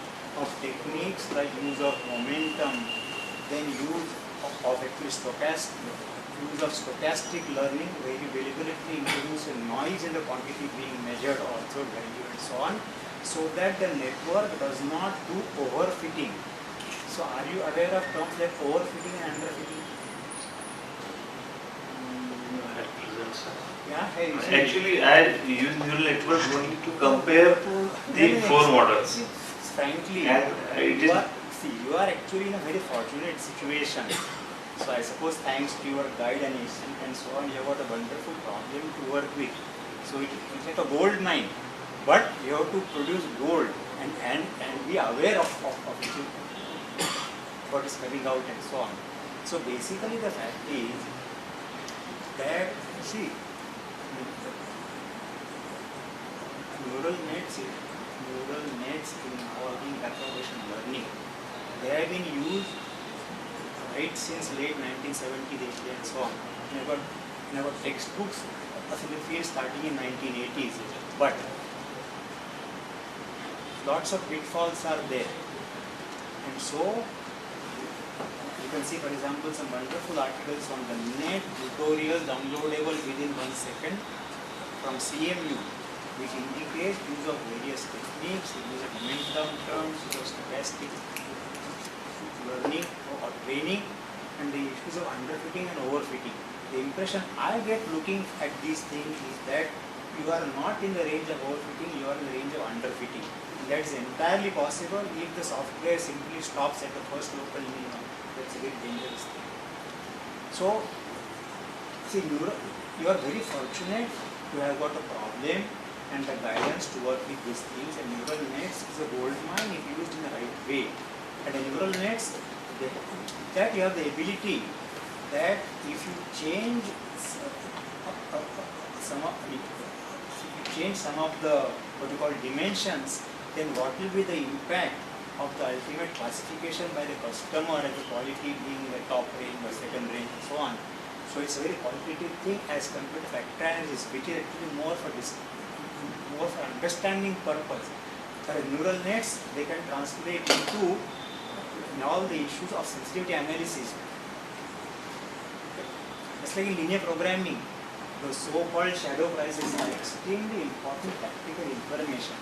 techniques like use of momentum, then use of actually stochastic learning, where you deliberately introduce a noise in the quantity being measured or observed value and so on, so that the network does not do overfitting. So are you aware of terms like overfitting and underfitting? Yeah, hey, Actually, I use neural network only to compare the four models. Frankly, And it is you are actually in a very fortunate situation. So I suppose thanks to your guidance and so on, you have got a wonderful problem to work with. So it's like a gold mine, but you have to produce gold and be aware of what is coming out and so on. So basically the fact is that, see, neural nets involving application learning, they have been used right since late 1970s and so on. In our textbooks in the field starting in 1980s, but lots of pitfalls are there. And so you can see, for example, some wonderful articles on the net, tutorial downloadable within 1 second from CMU, which indicate use of various techniques, use of momentum terms, use of stochastic learning or training, and the issues of underfitting and overfitting. The impression I get looking at these things is that you are not in the range of overfitting, you are in the range of underfitting. That is entirely possible if the software simply stops at the first local minimum. That's a very dangerous thing. So, see, you are very fortunate to have got a problem and the guidance to work with these things, and neural nets is a gold mine if used in the right way. And the neural nets, that you have the ability that if you change some of the what you call dimensions, then what will be the impact of the ultimate classification by the customer as the quality being the top range or second range and so on. So it's a very qualitative thing as compared to factor analysis, which is actually more for understanding purpose. Neural nets, they can translate into all the issues of sensitivity analysis. Just like in linear programming, those so-called shadow prices are extremely important tactical information.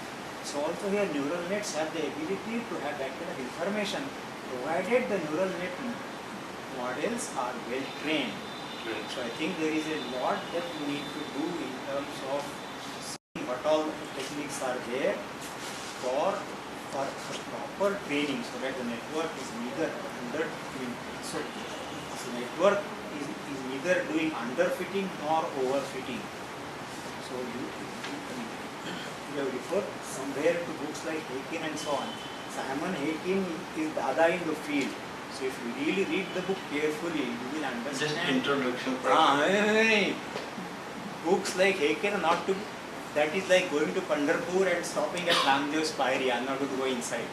So also here neural nets have the ability to have that kind of information, provided the neural net models are well trained. So I think there is a lot that we need to do in terms of seeing what all techniques are there for proper training, so that the network is neither network is neither doing underfitting nor overfitting. So you have referred somewhere to books like Haken and so on. Simon Haken is Dada in the field. So if you really read the book carefully, you will understand. Just introduction. Books like Haken are not to. That is like going to Pandharpur and stopping at Namdev's Pahari. I am not going to go inside.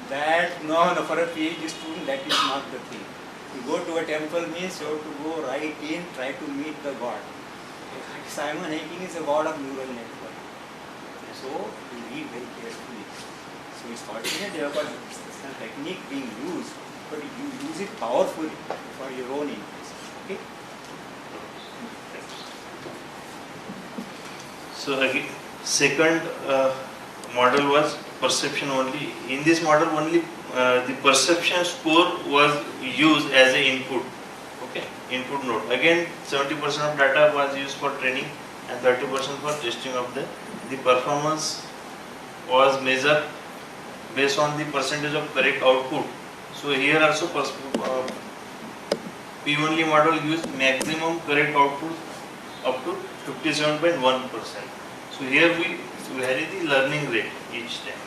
That no, for a PhD student, that is not the thing. To go to a temple means you have to go right in, try to meet the God. Simon Haken is a god of neural network. So you read very carefully. So it's fortunate you have got some technique being used, but you use it powerfully for your own interest. Okay? So again, second model was perception only. In this model only the perception score was used as an input. Okay, input node. Again, 70% of data was used for training and 30% for testing of the performance was measured based on the percentage of correct output. So here also P only model used maximum correct output up to 57.1%. So here we vary the learning rate each time.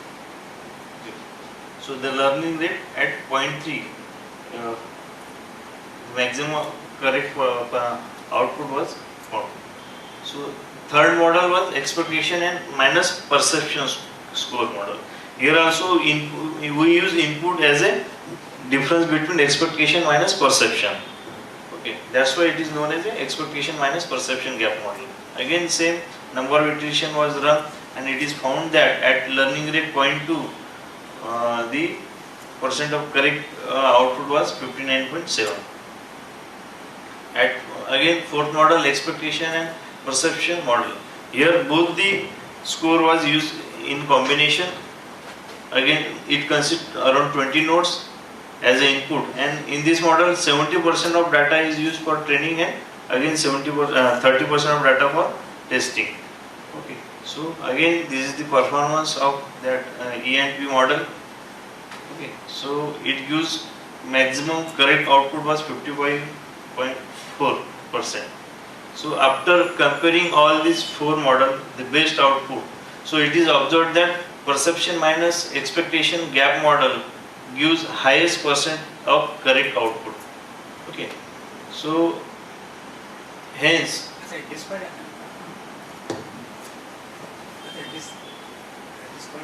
So the learning rate at 0.3 maximum correct output was found. So third model was expectation and minus perception score model. Here also we use input as a difference between expectation minus perception. Okay, that's why it is known as a expectation minus perception gap model. Again, same number of iteration was run, and it is found that at learning rate 0.2 the percent of correct output was 59.7. At again fourth model, expectation and perception model. Here both the score was used in combination. Again it consists around 20 nodes as an input, and in this model 70% of data is used for training and again 30% of data for testing. Okay, so again this is the performance of that E and P model. Okay, so it gives maximum correct output was 55.4%. So after comparing all these four models, the best output, so it is observed that perception minus expectation gap model gives highest percent of correct output. Okay, so hence At this point,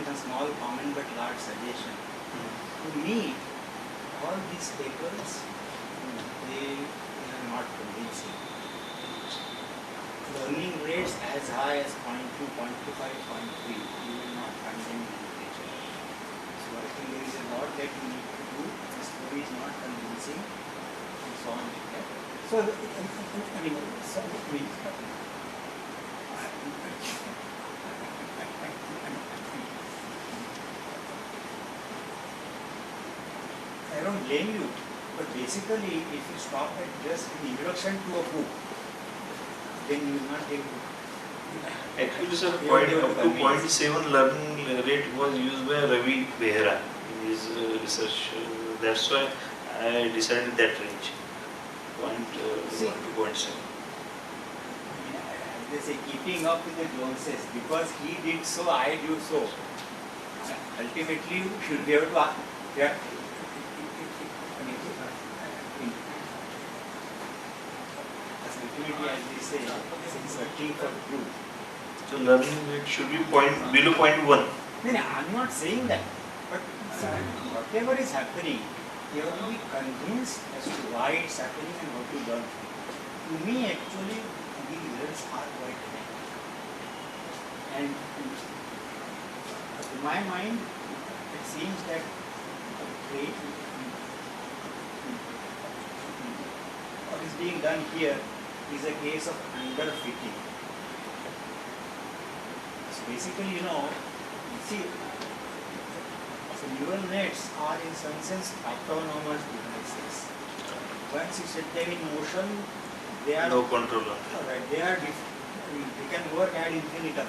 a small comment but large suggestion. To me, all these papers, they are not convincing. Learning rates as high as 0.2, 0.25, 0.3, you will not find them in literature. So I think there is a lot that you need to do. The story is not convincing, and so on like that. So, I don't blame you, but basically if you stop at just an introduction to a book, then you will not be able to. actually sir, up to 0.7 learning rate was used by Ravi Behera in his research. That's why I decided that range, 0.1 to 0.7. They say keeping up with the Joneses, because he did so, I do so. Ultimately, you should be able to. Ultimately, as they say, searching for truth. So learning rate should be below 0.1. No, I'm not saying that. But whatever is happening, you have to be convinced as to why it's happening and how to learn. To me, actually, the results are quite high. And to my mind, it seems that what is being done here is a case of underfitting. So basically, see, so neural nets are in some sense autonomous devices. Once you set them in motion, they are No controller. right. They can work ad infinitum,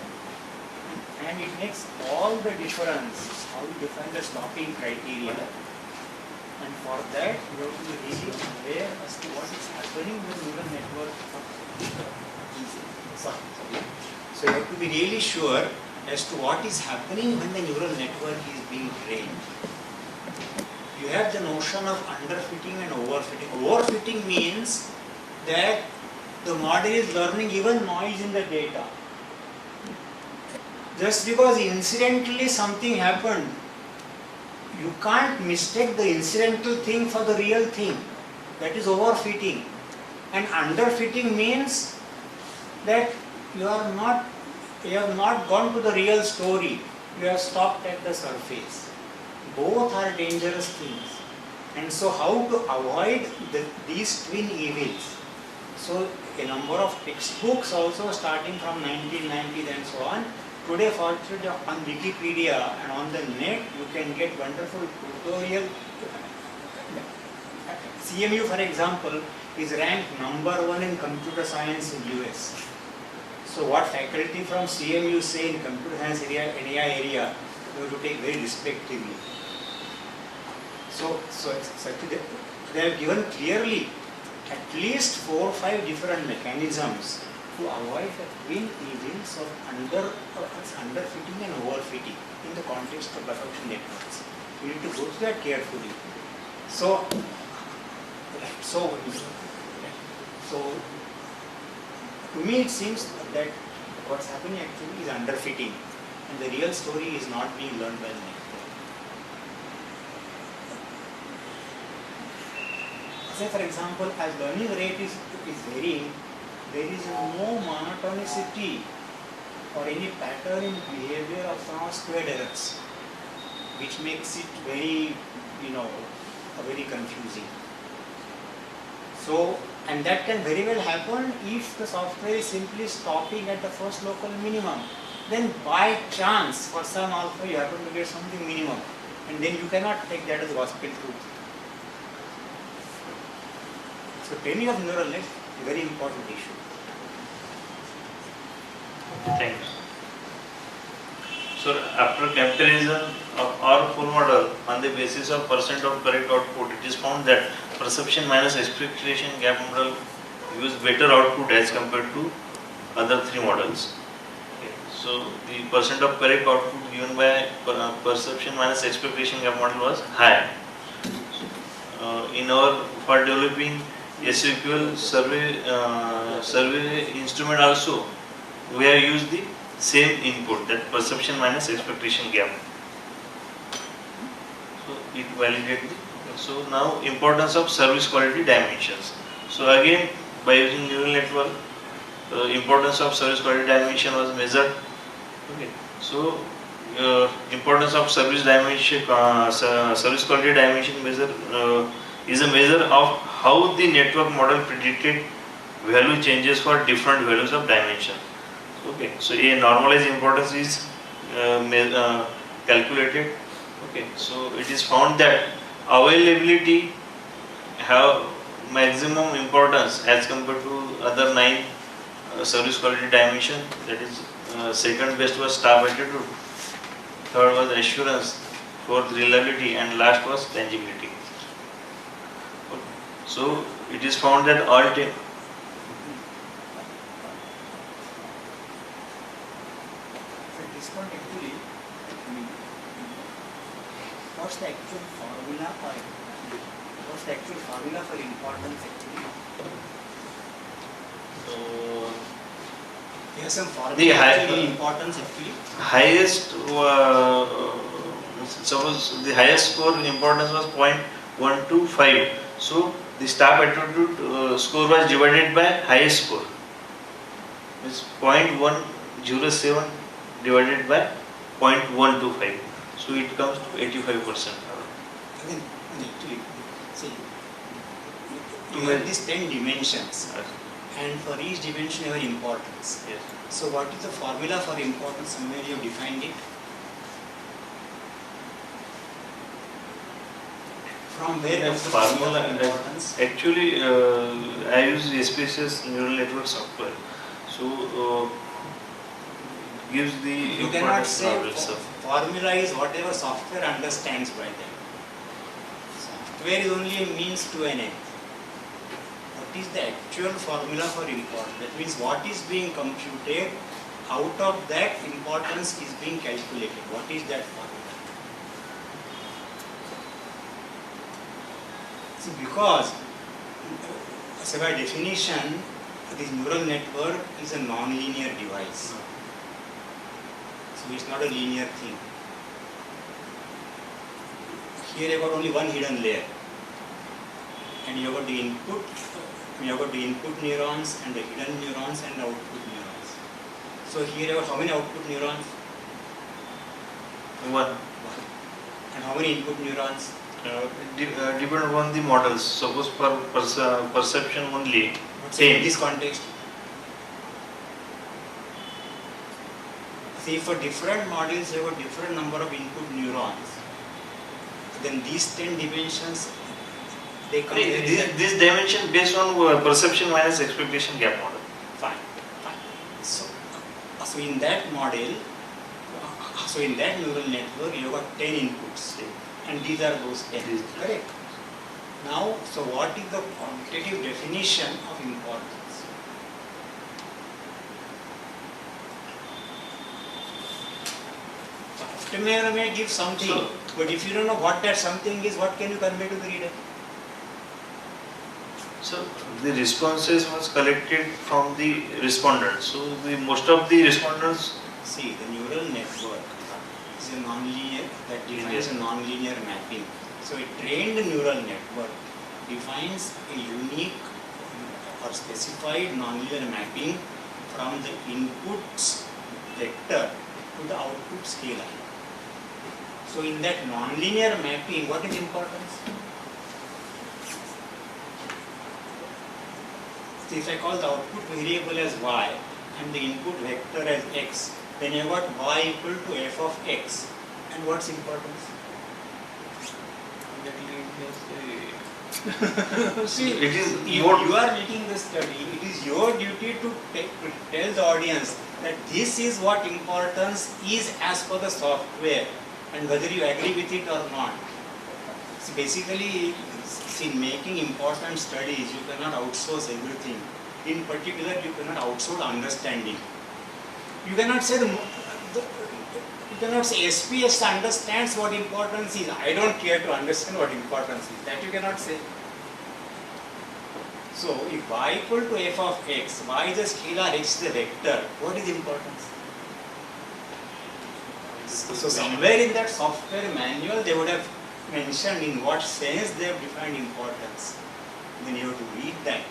and it makes all the difference how you define the stopping criteria. And for that, you have to be really aware as to what is happening with neural network. So you have to be really sure as to what is happening when the neural network is being trained. You have the notion of underfitting and overfitting. Overfitting means that the model is learning even noise in the data. Just because incidentally something happened, you can't mistake the incidental thing for the real thing. That is overfitting. And underfitting means that you have not gone to the real story. You have stopped at the surface. Both are dangerous things. And so how to avoid these twin evils? So a number of textbooks also starting from 1990s and so on. Today, fortunately, on Wikipedia and on the net, you can get wonderful tutorial. CMU, for example, is ranked #1 in computer science in US. So what faculty from CMU say in computer science area, area, you have to take very respectively. So actually they have given clearly at least 4 or 5 different mechanisms to avoid the twin evils of underfitting and overfitting in the context of buffer function networks. You need to go through that carefully. So to me it seems that what's happening actually is underfitting, and the real story is not being learned by the network. Say for example, as learning rate is varying, there is no monotonicity or any pattern in behavior of some squared errors, which makes it very, very confusing. So, and that can very well happen if the software is simply stopping at the first local minimum. Then by chance, for some alpha, you happen to get something minimum, and then you cannot take that as gospel truth. So training of neural net is a very important issue. Thanks. So after comparison of our full model on the basis of percent of correct output, it is found that perception minus expectation gap model gives better output as compared to other 3 models. Okay. So the percent of correct output given by perception minus expectation gap model was high. For developing SQL survey instrument also, we have used the same input, that perception minus expectation gap. So it validated. So now importance of service quality dimensions. So again, by using neural network, importance of service quality dimension was measured. Okay. So importance of service dimension, service quality dimension measure is a measure of how the network model predicted value changes for different values of dimension. Okay, so a normalized importance is calculated. Okay, so it is found that availability have maximum importance as compared to other 9 service quality dimension. That is, second best was staff attitude, third was assurance, fourth reliability, and last was tangibility. Okay. So it is found that all Actually, what's the actual formula for importance actually? So There's some formula The high- for importance actually. highest suppose the highest score in importance was 0.125. So the staff attitude score was divided by highest score. It's 0.107 divided by 0.125. So it comes to 85%. Again, actually, see, you have these 10 dimensions, Yes. and for each dimension you have importance. Yes. So what is the formula for importance? Somewhere you have defined it. From where comes the formula for importance? Actually, I use SPSS neural network software. So, gives the You cannot importance say knowledge of. formula is whatever software understands by them. Software is only a means to an end. What is the actual formula for importance? That means what is being computed, out of that importance is being calculated. What is that formula? See, because, so by definition, this neural network is a non-linear device. So it's not a linear thing. Here you have got only one hidden layer, and you have got the input, neurons and the hidden neurons and the output neurons. So here you have got how many output neurons? One. And how many input neurons? Depend upon the models. Suppose for perception only. Say in this context. See, for different models you have got different number of input neurons. Then these 10 dimensions, they come This dimension based on perception minus expectation gap model. Fine. So in that model, so in that neural network, you have got 10 inputs, and these are those 10. Correct. Now, so what is the quantitative definition of importance? Software may give something, So, but if you don't know what that something is, what can you convey to the reader? So the responses was collected from the respondents. So most of the respondents. See, the neural network is a non-linear, that defines a non-linear mapping. So a trained neural network defines a unique or specified non-linear mapping from the inputs vector to the output scalar. So in that non-linear mapping, what is importance? So if I call the output variable as y and the input vector as x, then you got y equal to f of x. And what's importance? See, It is you are making the study, it is your duty to tell the audience that this is what importance is as per the software, and whether you agree with it or not. So basically, see, making important studies, you cannot outsource everything. In particular, you cannot outsource understanding. You cannot say you cannot say SPS understands what importance is. I don't care to understand what importance is. That you cannot say. So, if y equal to f of x, y is a scalar, x is a vector, what is importance? So, somewhere in that software manual, they would have mentioned in what sense they have defined importance. Then you have to read that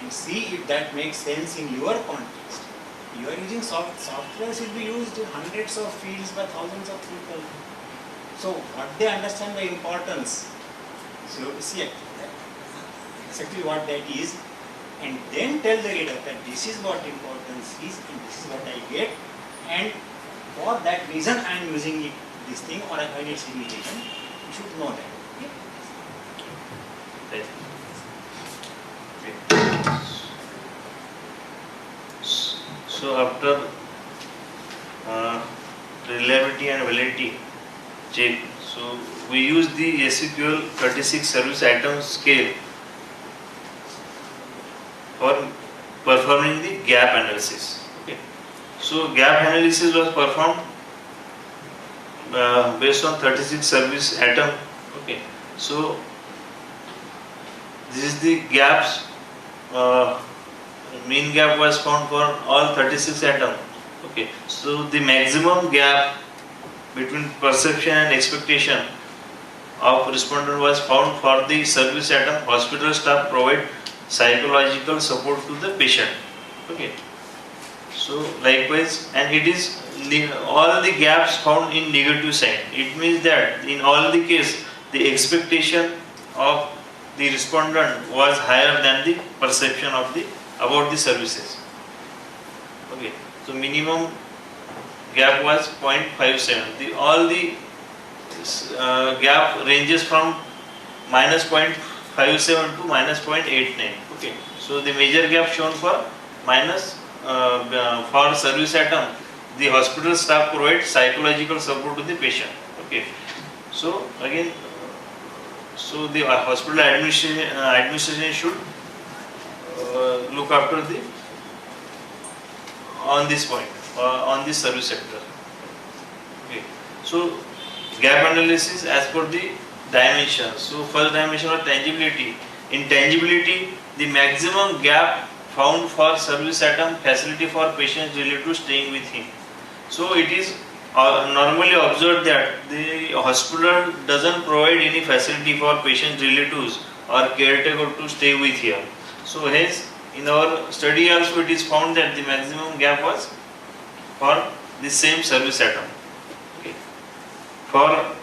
and see if that makes sense in your context. You are using software will be used in hundreds of fields by thousands of people. So what they understand by importance, so you have to see exactly what that is, and then tell the reader that this is what importance is and this is what I get, and for that reason I am using it, this thing, or I find it significant. You should know that. Right. So after reliability and validity check, so we use the SQL 36 service item scale for performing the gap analysis. Okay. So gap analysis was performed based on 36 service item. Okay. So this is the gaps. Mean gap was found for all 36 atoms. Okay, so the maximum gap between perception and expectation of respondent was found for the service atom. Hospital staff provide psychological support to the patient. Okay, so likewise, and it is all the gaps found in negative sign. It means that in all the case, the expectation of the respondent was higher than the perception of the about the services. Okay, so minimum gap was 0.57. All the gap ranges from minus 0.57 to minus 0.89. Okay, so the major gap shown for minus for service atom, the hospital staff provides psychological support to the patient. Okay, so again, so the hospital administration should look after the on this point on this service sector. Okay, so gap analysis as per the dimensions. So first dimension of tangibility. In tangibility, the maximum gap found for service atom facility for patients related to staying with him. So it is normally observed that the hospital doesn't provide any facility for patient relatives or caretaker to stay with here. So hence in our study also it is found that the maximum gap was for the same service atom. Okay. For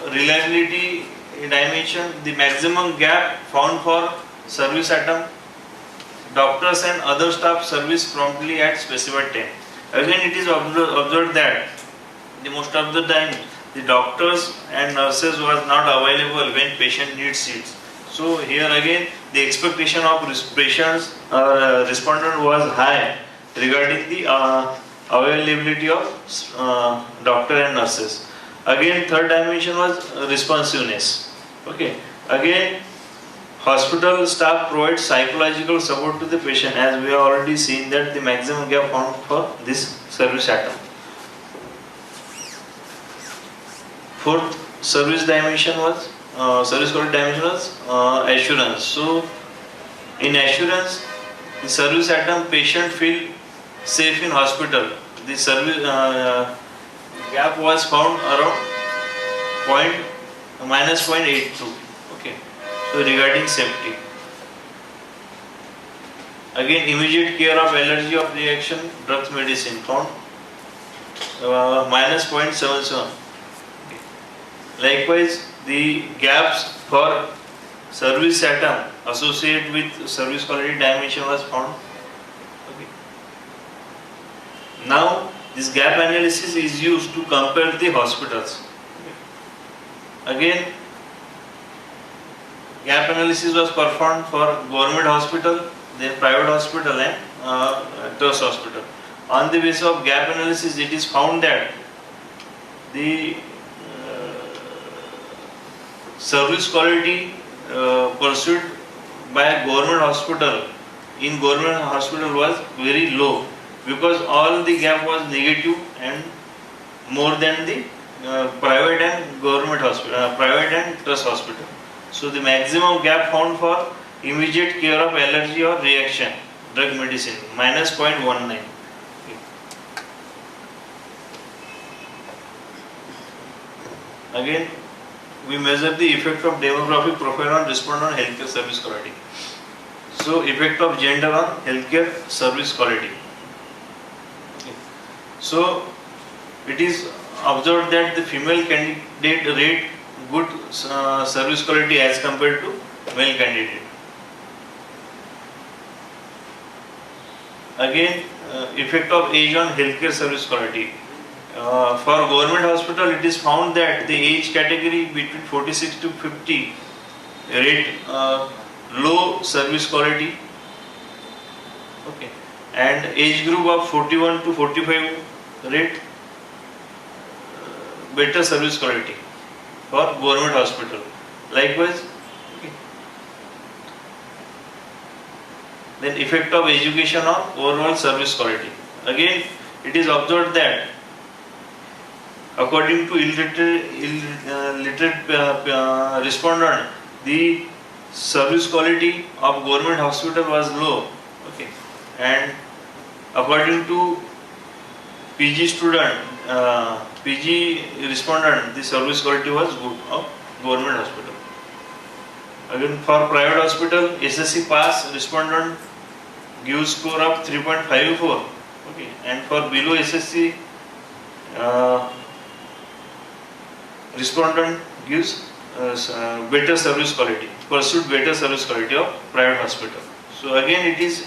reliability dimension, the maximum gap found for service atom, doctors and other staff service promptly at specified time. Again it is observed that the most of the time the doctors and nurses was not available when patient needs seats. So here again the expectation of patients respondent was high regarding the availability of doctor and nurses. Again third dimension was responsiveness. Okay, again hospital staff provides psychological support to the patient, as we have already seen that the maximum gap found for this service atom. Fourth service dimension was service quality dimension was assurance. So in assurance, the service atom patient feel safe in hospital. The service gap was found around minus 0.82. Okay. So regarding safety, again immediate care of allergy of reaction drugs medicine found minus 0.77. Okay. Likewise, the gaps for service atom associated with service quality dimension was found. Okay. Now this gap analysis is used to compare the hospitals. Okay. Again, gap analysis was performed for government hospital, then private hospital and trust hospital. On the basis of gap analysis, it is found that the service quality pursued by government hospital in government hospital was very low, because all the gap was negative and more than the private and government hospital, private and trust hospital. So the maximum gap found for immediate care of allergy or reaction drug medicine minus 0.19. Okay. Again, we measure the effect of demographic profile on respondent on healthcare service quality. So effect of gender on healthcare service quality. Okay. So it is observed that the female candidate rate good service quality as compared to male candidate. Again, effect of age on healthcare service quality. For government hospital, it is found that the age category between 46 to 50 rate low service quality. Okay, and age group of 41 to 45 rate better service quality for government hospital. Likewise, okay. Then effect of education on overall service quality. Again, it is observed that according to illiterate respondent, the service quality of government hospital was low. Okay, and according to PG student, PG respondent, the service quality was good of government hospital. Again, for private hospital, SSC pass respondent gives score of 3.54. Okay, and for below SSC respondent gives better service quality, pursued better service quality of private hospital. So again it is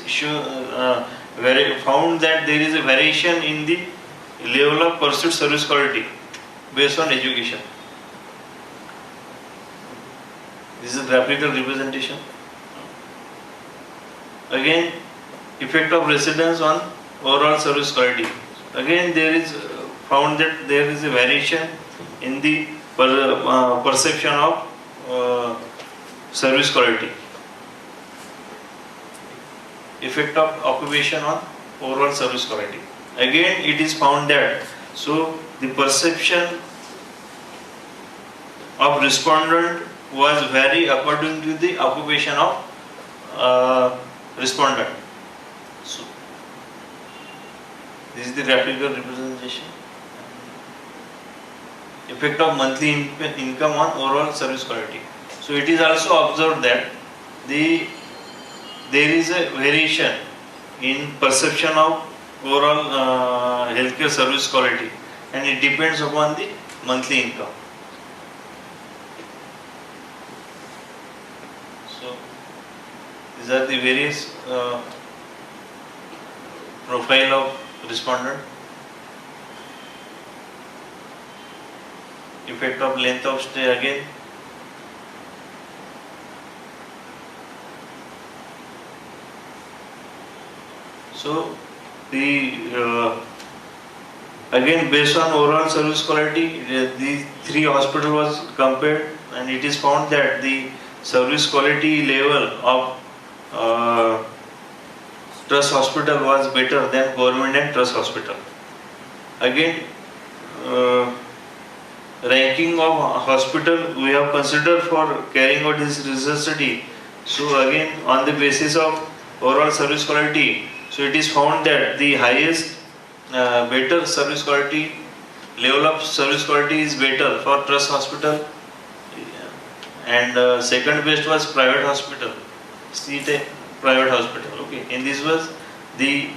found that there is a variation in the level of pursued service quality based on education. This is graphical representation. Again, effect of residence on overall service quality. Again, there is found that there is a variation in the perception of service quality. Effect of occupation on overall service quality. Again, it is found that the perception of respondent was vary according to the occupation of respondent. So, this is the graphical representation. Effect of monthly income on overall service quality. So, it is also observed that there is a variation in perception of overall healthcare service quality, and it depends upon the monthly income. So, these are the various profile of respondent. Effect of length of stay again. So, again based on overall service quality, these three hospitals was compared, and it is found that the service quality level of trust hospital was better than government and trust hospital. Again, ranking of hospital we have considered for carrying out this research study. So again, on the basis of overall service quality, so it is found that the highest better service quality, level of service quality is better for trust hospital, and second best was private hospital, private hospital. Okay, in this was the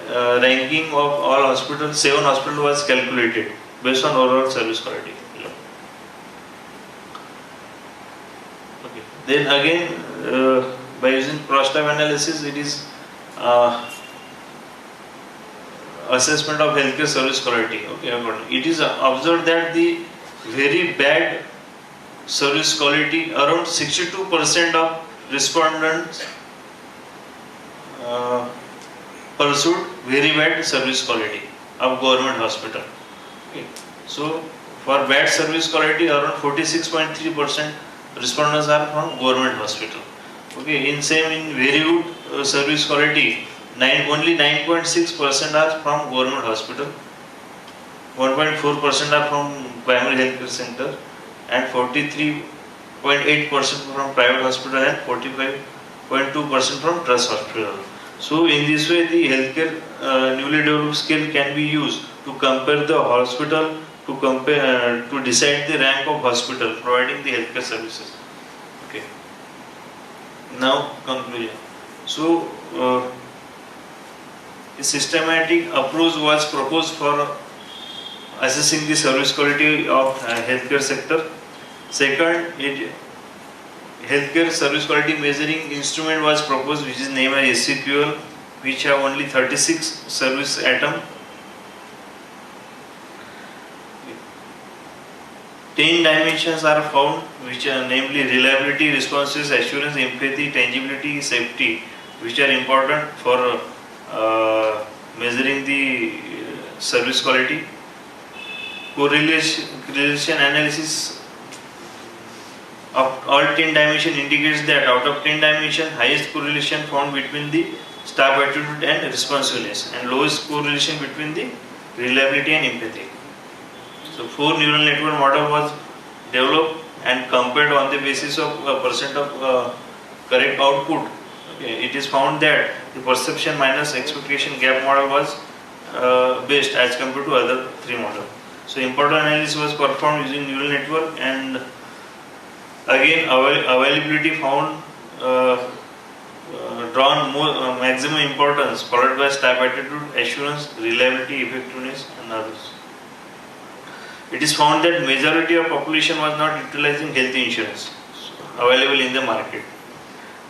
ranking of all hospitals, 7 hospitals was calculated based on overall service quality. Okay. Then again, by using cross-tab analysis, it is assessment of healthcare service quality. Okay, it is observed that the very bad service quality, around 62% of respondents pursued very bad service quality of government hospital. Okay. So for bad service quality, around 46.3% respondents are from government hospital. Okay, in very good service quality, only 9.6% are from government hospital, 1.4% are from primary healthcare center, and 43.8% from private hospital, and 45.2% from trust hospital. So in this way, the healthcare newly developed scale can be used to compare the hospital, to decide the rank of hospital providing the healthcare services. Okay. Now conclusion. So a systematic approach was proposed for assessing the service quality of healthcare sector. Second, healthcare service quality measuring instrument was proposed, which is named as SCQL, which have only 36 service items. 10 dimensions are found, which are namely reliability, responsiveness, assurance, empathy, tangibility, safety, which are important for measuring the service quality. Correlation analysis of all 10 dimensions indicates that out of 10 dimensions, highest correlation found between the staff attitude and responsiveness, and lowest correlation between the reliability and empathy. So 4 neural network model was developed and compared on the basis of percent of correct output. Okay. It is found that the perception minus expectation gap model was best as compared to other 3 models. So important analysis was performed using neural network, and again availability found drawn more maximum importance, followed by staff attitude, assurance, reliability, effectiveness, and others. it is found that majority of population was not utilizing health insurance available in the market,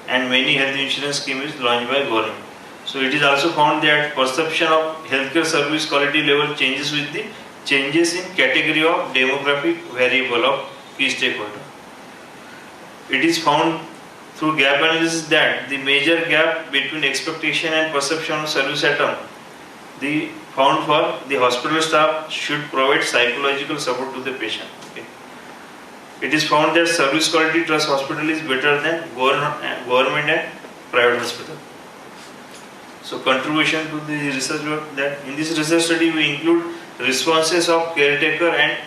and many health insurance scheme is launched by government. So it is also found that perception of healthcare service quality level changes with the changes in category of demographic variable of key stakeholder. It is found through gap analysis that the major gap between expectation and perception of service item, the found for the hospital staff should provide psychological support to the patient. Okay. It is found that service quality trust hospital is better than government and private hospital. So contribution to the research work, that in this research study we include responses of caretaker and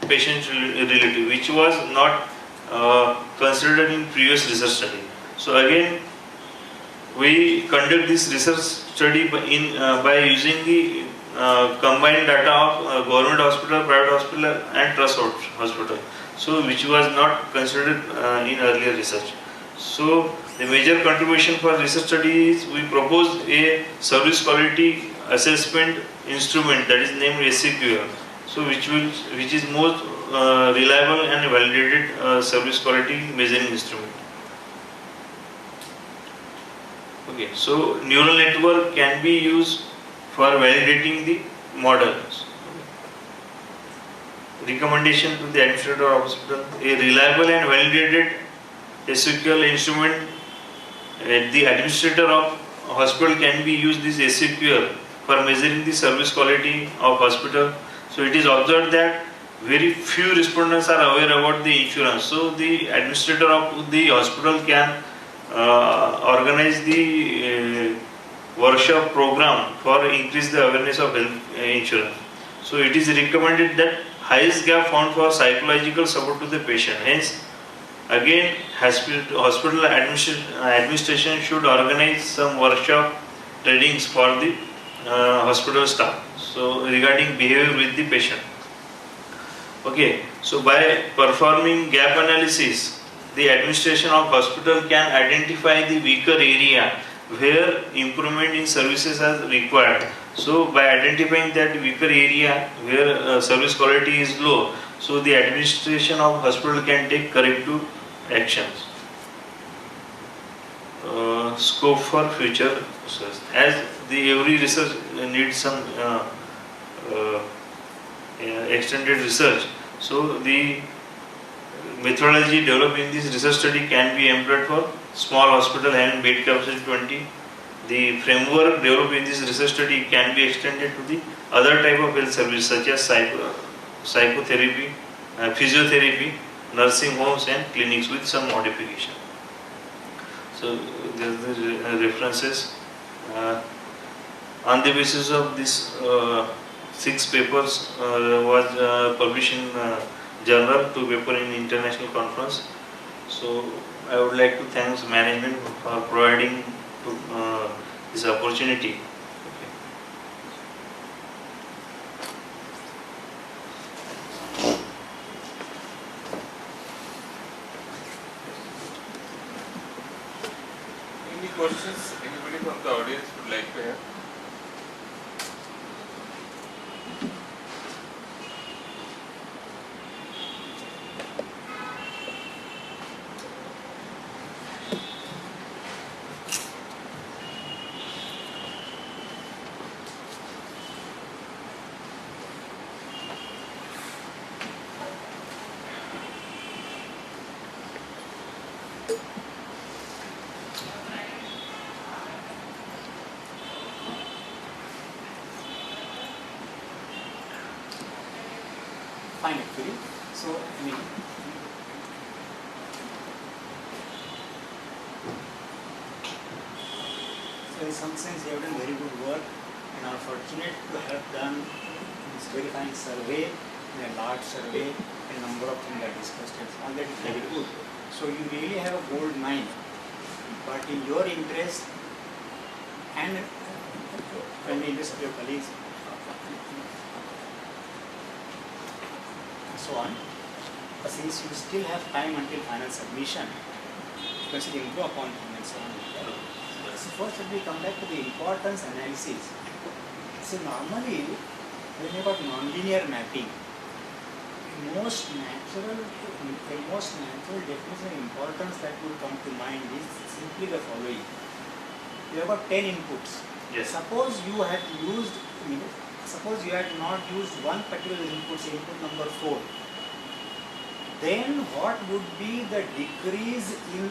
patient relative, which was not considered in previous research study. So again, we conduct this research study by using the combined data of government hospital, private hospital and trust hospital, so which was not considered in earlier research. So the major contribution for research study is we proposed a service quality assessment instrument that is named SCQL, so which is most reliable and validated service quality measuring instrument. Okay, so neural network can be used for validating the models. Recommendation to the administrator of hospital: a reliable and validated SQL instrument. The administrator of hospital can be used this SQL for measuring the service quality of hospital. So it is observed that very few respondents are aware about the insurance. So the administrator of the hospital can organize the workshop program for increase the awareness of health insurance. So it is recommended that highest gap found for psychological support to the patient. Hence, again, hospital administration should organize some workshop trainings for the hospital staff. So regarding behavior with the patient. Okay, so by performing gap analysis, the administration of hospital can identify the weaker area where improvement in services is required. So by identifying that weaker area where service quality is low, so the administration of hospital can take corrective actions. Scope for future research. As every research needs some extended research, so the methodology developed in this research study can be employed for small hospital having bed capacity 20. The framework developed in this research study can be extended to the other type of health service such as psychotherapy, physiotherapy, nursing homes and clinics with some modification. So there are the references. On the basis of this 6 papers was published in journal, 2 papers in international conference. So I would like to thank management for providing this opportunity. Any questions anybody from the audience would like to have? Fine, actually. So, I mean, so in some sense, you have done very good work and are fortunate to have done this very fine survey, a large survey, a number of things that discussed, and all that is very good. So, you really have a bold mind, but in your interest and the interest of your colleagues, so on. But since you still have time until final submission, you can still improve upon them and so on. Right? So first, let me come back to the importance analysis. So normally, when you got nonlinear mapping, the most natural definition of importance that would come to mind is simply the following. You have got 10 inputs. Yes. Suppose you had not used one particular input, say input number 4. Then what would be the decrease in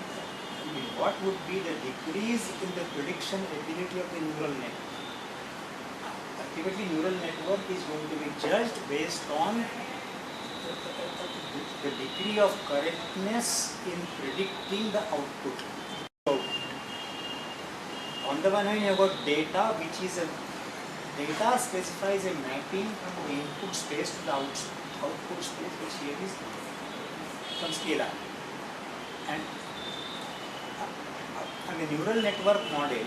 the prediction ability of the neural network? Ultimately, neural network is going to be judged based on the degree of correctness in predicting the output. On the one hand, you have got data, data specifies a mapping from the input space to the output space, which here is some scalar. And the neural network model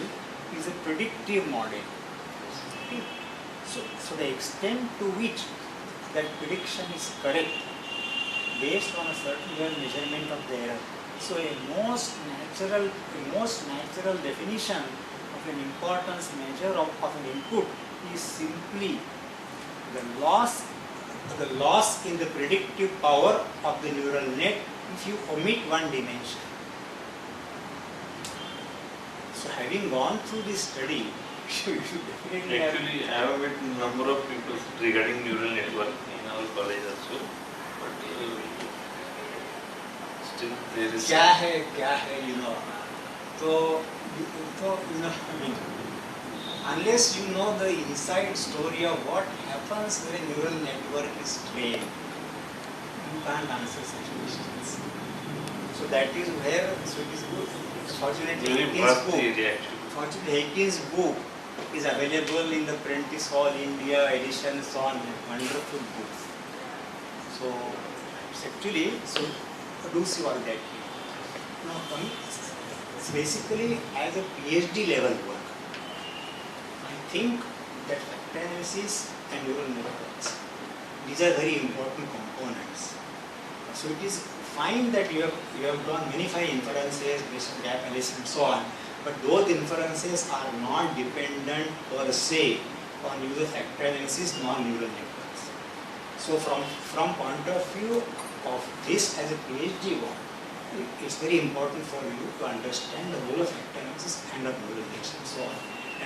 is a predictive model. Okay. So the extent to which that prediction is correct based on a certain measurement of the error. So a most natural definition of an importance measure of an input is simply the loss in the predictive power of the neural net if you omit one dimension. So having gone through this study, you should definitely Actually, I have met number of people regarding neural network in our college also, but still there is. क्या है, you know. So unless you know the inside story of what happens when a neural network is trained, you can't answer such questions. So that is where, so it is good. Fortunately, Hakin's book is available in the Prentice Hall India edition, so on, wonderful book. So it's actually, so do see all that. Now it's basically as a PhD level work. I think that factor analysis and neural networks, these are very important components. So it is fine that you have done many fine inferences based on gap analysis and so on, but those inferences are not dependent per se on use of factor analysis, non-neural networks. So from point of view of this as a PhD work, it's very important for you to understand the role of factor analysis and of neural nets and so on.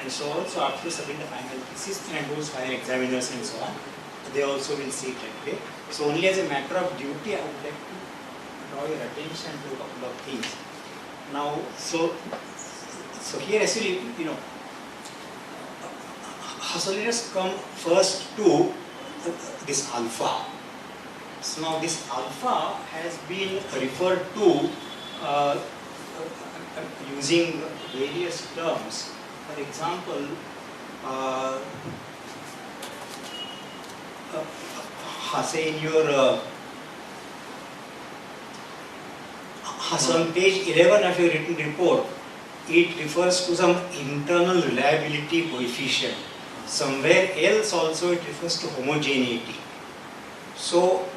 And so also after submitting the final thesis and those final examiners and so on, they also will see it like that. So only as a matter of duty, I would like to draw your attention to a couple of things. Now, so here actually, you know, so let us come first to this alpha. So now this alpha has been referred to using various terms. For example, say in your so on page 11 of your written report, it refers to some internal reliability coefficient. Somewhere else also it refers to homogeneity. So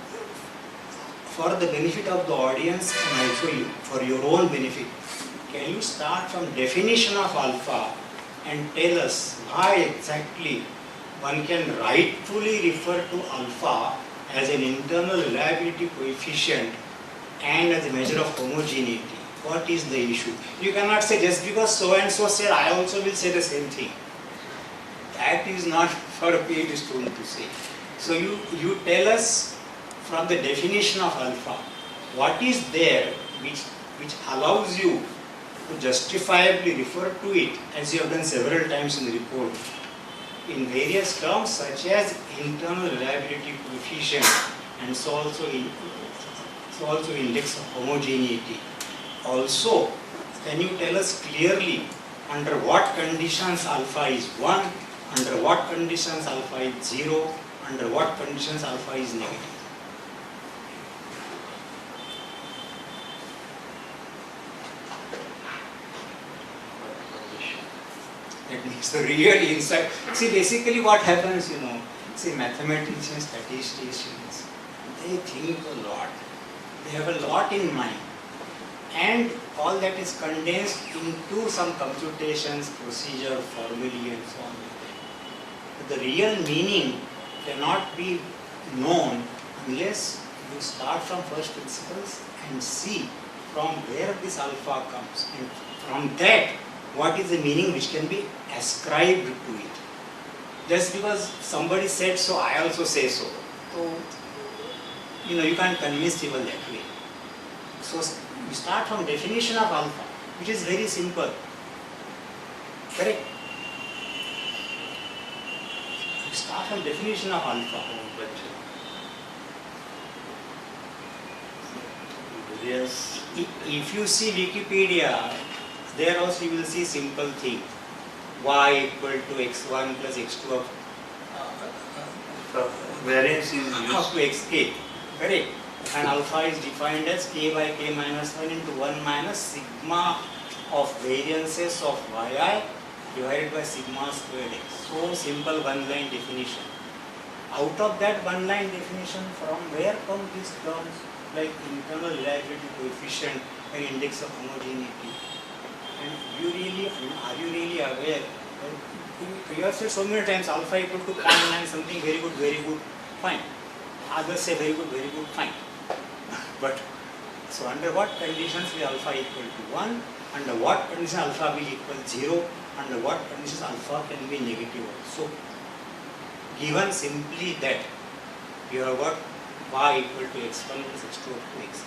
for the benefit of the audience and also for your own benefit, can you start from definition of alpha and tell us why exactly one can rightfully refer to alpha as an internal reliability coefficient and as a measure of homogeneity? What is the issue? You cannot say just because so and so said, I also will say the same thing. That is not for a PhD student to say. So you tell us from the definition of alpha, what is there which allows you to justifiably refer to it, as you have done several times in the report, in various terms such as internal reliability coefficient and so also index of homogeneity. Also, can you tell us clearly under what conditions alpha is 1, under what conditions alpha is 0, under what conditions alpha is negative? That means the real insight. See, basically what happens, you know, see, mathematicians, statisticians, they think a lot. They have a lot in mind. And all that is condensed into some computations, procedure, formulae and so on. But the real meaning cannot be known unless you start from first principles and see from where this alpha comes, and from that what is the meaning which can be ascribed to it. Just because somebody said so, I also say so. So, you can't convince people that way. So you start from definition of alpha, which is very simple. Correct? You start from definition of alpha. Yes. If you see Wikipedia, there also you will see simple thing. Y equal to x1 plus x2 of Variance is up used. to xk. Correct? And alpha is defined as k by k minus 1 into 1 minus sigma of variances of yi divided by sigma squared x. So simple one line definition. Out of that one line definition, from where come these terms like internal reliability coefficient and index of homogeneity? And are you really aware? You have said so many times alpha equal to 0.9, something very good, fine. Others say very good, fine. But so under what conditions will alpha equal to 1? Under what condition alpha will equal 0? Under what conditions alpha can be negative also? Given simply that you have got y equal to x1 plus x2 up to x.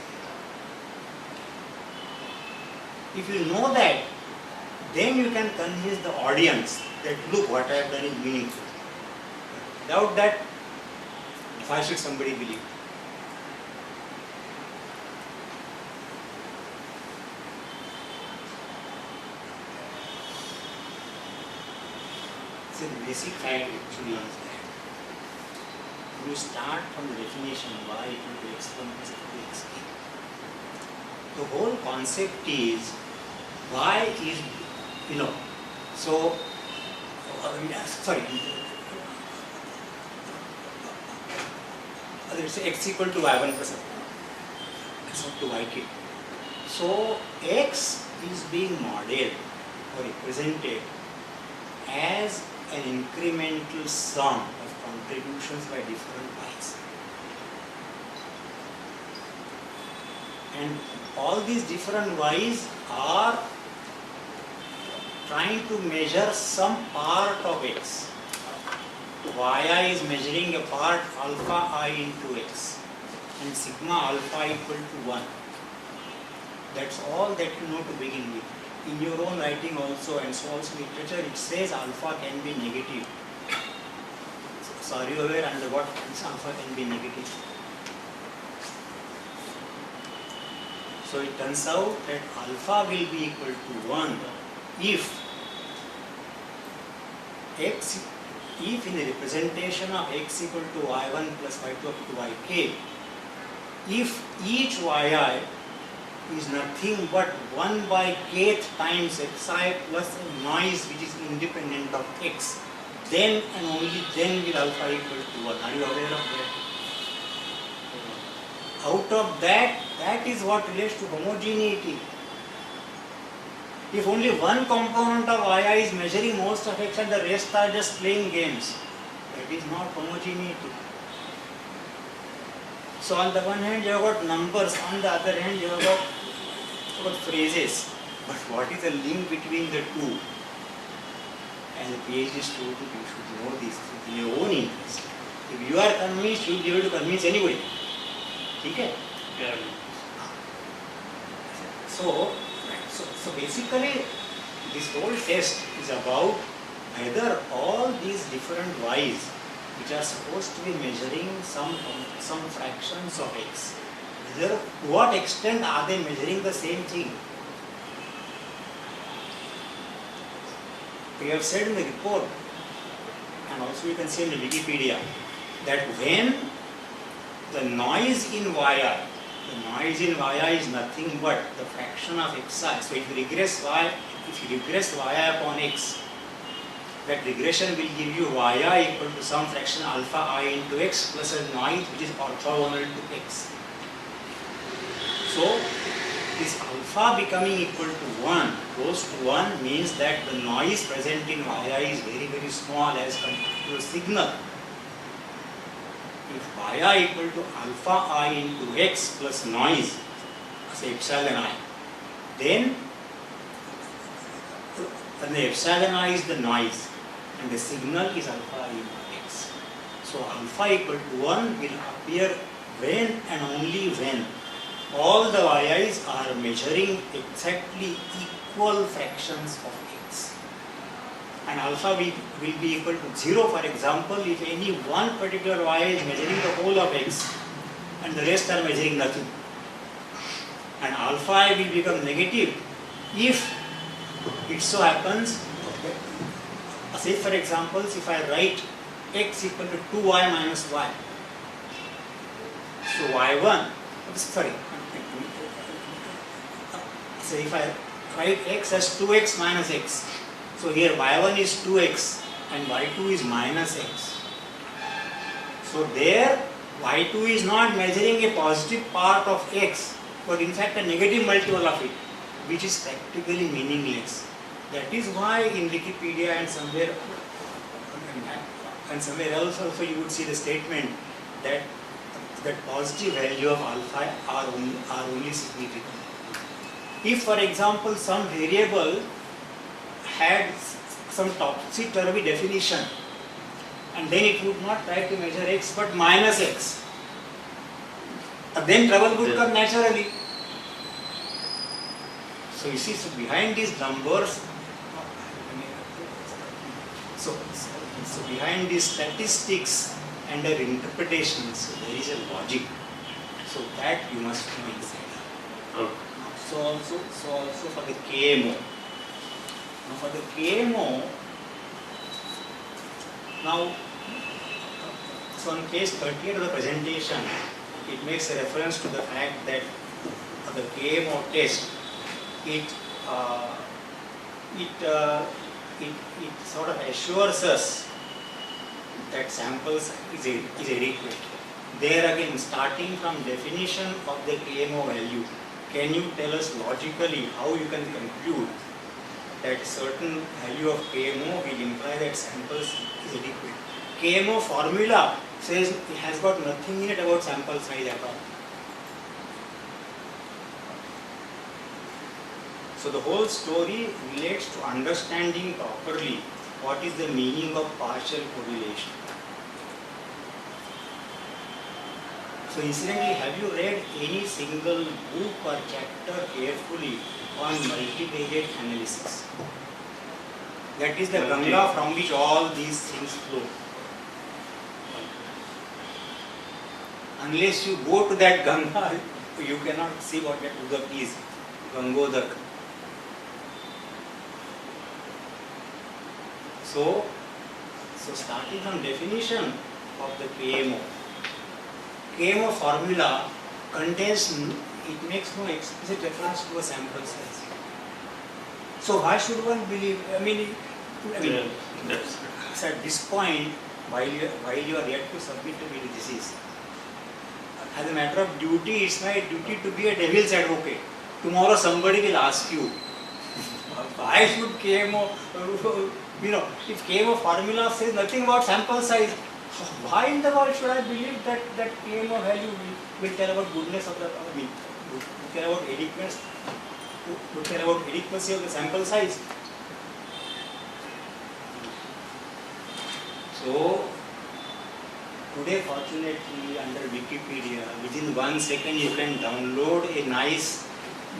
If you know that, then you can convince the audience that look, what I have done is meaningful. Without that, why should somebody believe? So the basic fact actually is that when you start from the definition y equal to x1 plus x2 xk, the whole concept is y is, so, let's say x equal to y1 plus x up to yk. So x is being modeled or represented as an incremental sum of contributions by different y's. And all these different y's are trying to measure some part of x. yi is measuring a part alpha I into x and sigma alpha equal to 1. That's all that you know to begin with. In your own writing also and so also literature, it says alpha can be negative. So are you aware under what condition alpha can be negative? So it turns out that alpha will be equal to 1 if in the representation of x equal to y1 plus y2 up to yk, if each yi is nothing but 1 by kth times xi plus a noise which is independent of x, then and only then will alpha equal to 1. Are you aware of that? Out of that, that is what relates to homogeneity. If only one component of yi is measuring most of x and the rest are just playing games, that is not homogeneity. So on the one hand you have got numbers, on the other hand you have got phrases. But what is the link between the two? As a PhD student, you should know these things in your own interest. If you are convinced, you will be able to convince anybody. Okay? Yeah. So basically, this whole test is about whether all these different y's, which are supposed to be measuring some fractions of x, whether to what extent are they measuring the same thing? We have said in the report, and also you can see in the Wikipedia, that when the noise in yi, is nothing but the fraction of xi. So if you regress yi upon x, that regression will give you yi equal to some fraction alpha I into x plus a noise which is orthogonal to x. So this alpha becoming equal to 1, close to 1, means that the noise present in yi is very, very small as compared to the signal. if yi equal to alpha I into x plus noise, say epsilon I, then the epsilon I is the noise and the signal is alpha I into x. So alpha equal to 1 will appear when and only when all the yi's are measuring exactly equal fractions of x. And alpha will be equal to 0, for example, if any one particular y is measuring the whole of x and the rest are measuring nothing. And alpha I will become negative if it so happens, say for example, if I write x equal to 2y minus y, so y1, sorry, so if I write x as 2x minus x, so here y1 is 2x and y2 is minus x. So there y2 is not measuring a positive part of x, but in fact a negative multiple of it, which is practically meaningless. That is why in Wikipedia and somewhere else also you would see the statement that positive value of alpha are only significant. If for example some variable had some topsy-turvy definition and then it would not try to measure x but minus x, then trouble would come naturally. So you see, so behind these numbers, so behind these statistics and their interpretations, there is a logic. So that you must know inside. Okay. So also for the KMO. Now for the KMO, now, so on page 38 of the presentation, it makes a reference to the fact that the KMO test, it sort of assures us that samples is adequate. There again, starting from definition of the KMO value, can you tell us logically how you can conclude that certain value of KMO will imply that samples is adequate? KMO formula says it has got nothing in it about sample size at all. So the whole story relates to understanding properly what is the meaning of partial correlation. So incidentally, have you read any single book or chapter carefully on multivariate analysis? That is the Ganga from which all these things flow. Unless you go to that Ganga, you cannot see what that Udak is, Gangodak. So starting from definition of the KMO. KMO formula contains, it makes no explicit reference to a sample size. So why should one believe, so at this point, while you are yet to submit to me this is, as a matter of duty, it's my duty to be a devil's advocate. Tomorrow somebody will ask you, why should KMO, if KMO formula says nothing about sample size, why in the world should I believe that KMO value will tell about goodness of the, will tell about adequacy of the sample size? So, today fortunately under Wikipedia, within 1 second you can download a nice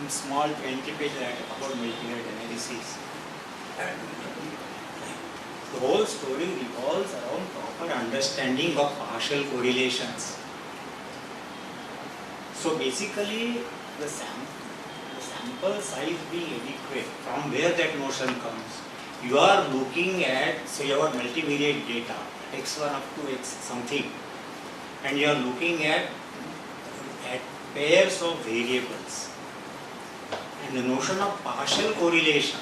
small 20-page article about multivariate analysis. The whole story revolves around proper understanding of partial correlations. So basically, the sample size being adequate, from where that notion comes, you are looking at, so you have multivariate data, x1 up to x something, and you are looking at pairs of variables. And the notion of partial correlation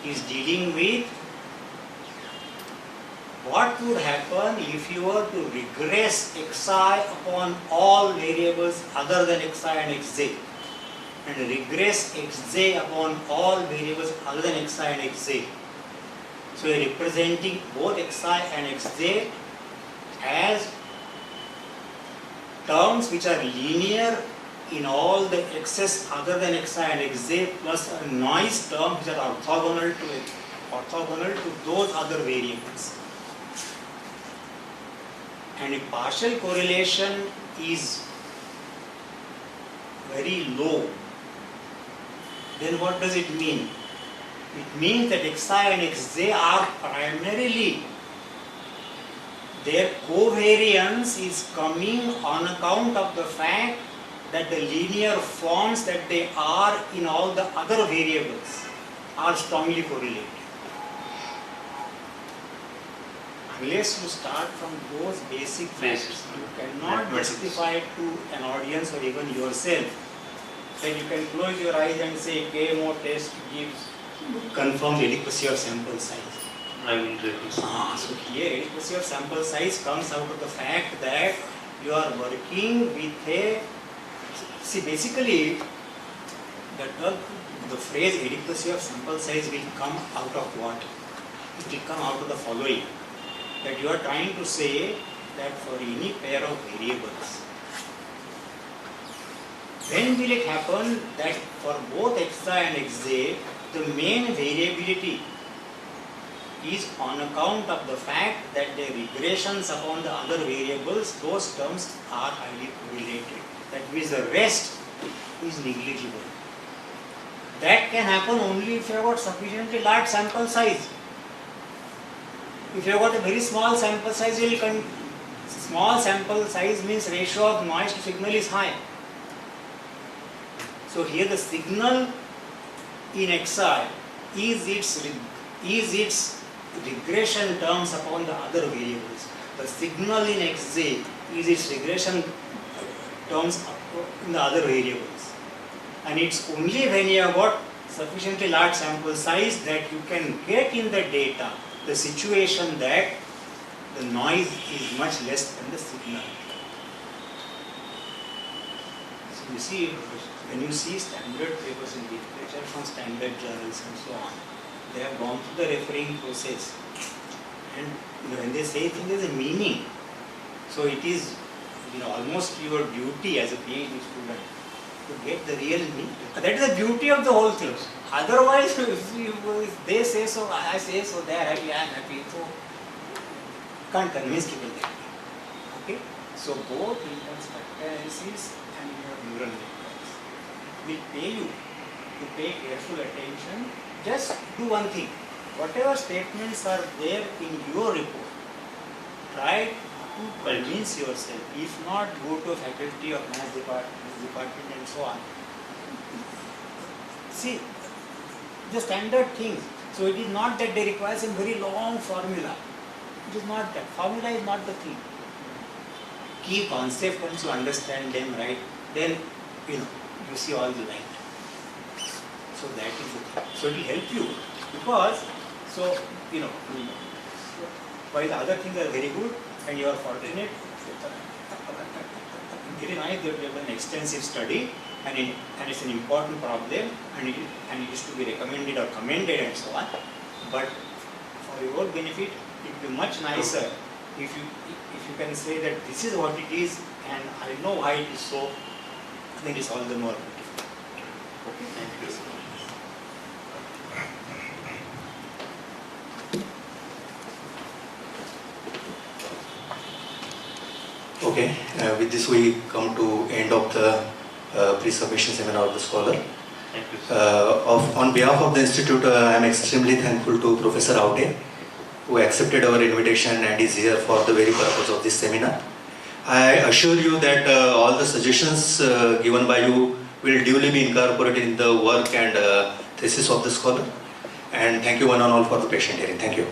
is dealing with what would happen if you were to regress xi upon all variables other than xi and xj, and regress xj upon all variables other than xi and xj. So you are representing both xi and xj as terms which are linear in all the x's other than xi and xj plus a noise term which are orthogonal to those other variables. And if partial correlation is very low, then what does it mean? It means that xi and xj are primarily, their covariance is coming on account of the fact that the linear forms that they are in all the other variables are strongly correlated. Unless you start from those basic facts, you cannot justify to an audience or even yourself that you can close your eyes and say KMO test gives confirmed adequacy of sample size. I will reduce. So here adequacy of sample size comes out of the fact that you are working with a, see basically the phrase adequacy of sample size will come out of what? It will come out of the following, that you are trying to say that for any pair of variables, when will it happen that for both xi and xj, the main variability is on account of the fact that the regressions upon the other variables, those terms are highly correlated. That means the rest is negligible. That can happen only if you have got sufficiently large sample size. If you have got a very small sample size, small sample size means ratio of noise to signal is high. So here the signal in xi is its regression terms upon the other variables. The signal in xj is its regression terms in the other variables. And it's only when you have got sufficiently large sample size that you can get in the data the situation that the noise is much less than the signal. So you see, when you see standard papers in literature from standard journals and so on, they have gone through the referring process. And when they say things, there's a meaning. So it is almost your duty as a PhD student to get the real meaning. That is the beauty of the whole thing. Otherwise, if they say so, I say so, they are happy, I am happy. So can't convince people that. Okay? So both inconstruct analysis and your neural networks will pay you to pay careful attention. Just do one thing. Whatever statements are there in your report, try to convince yourself. If not, go to a faculty of maths department and so on. See, the standard things. So it is not that they require some very long formula. It is not that. Formula is not the thing. Key concept, once you understand them right, then you see all the light. So that is the thing. So it will help you because while the other things are very good and you are fortunate, very nice that you have done an extensive study and it's an important problem and it is to be recommended or commended and so on. But for your benefit, it will be much nicer if you can say that this is what it is and I know why it is so, then it is all the more beautiful. Okay, thank you. Okay, with this we come to end of the pre-submission seminar of the scholar. Thank you. On behalf of the institute, I am extremely thankful to Professor Akhade, who accepted our invitation and is here for the very purpose of this seminar. I assure you that all the suggestions given by you will duly be incorporated in the work and thesis of the scholar. And thank you one and all for the patient hearing. Thank you.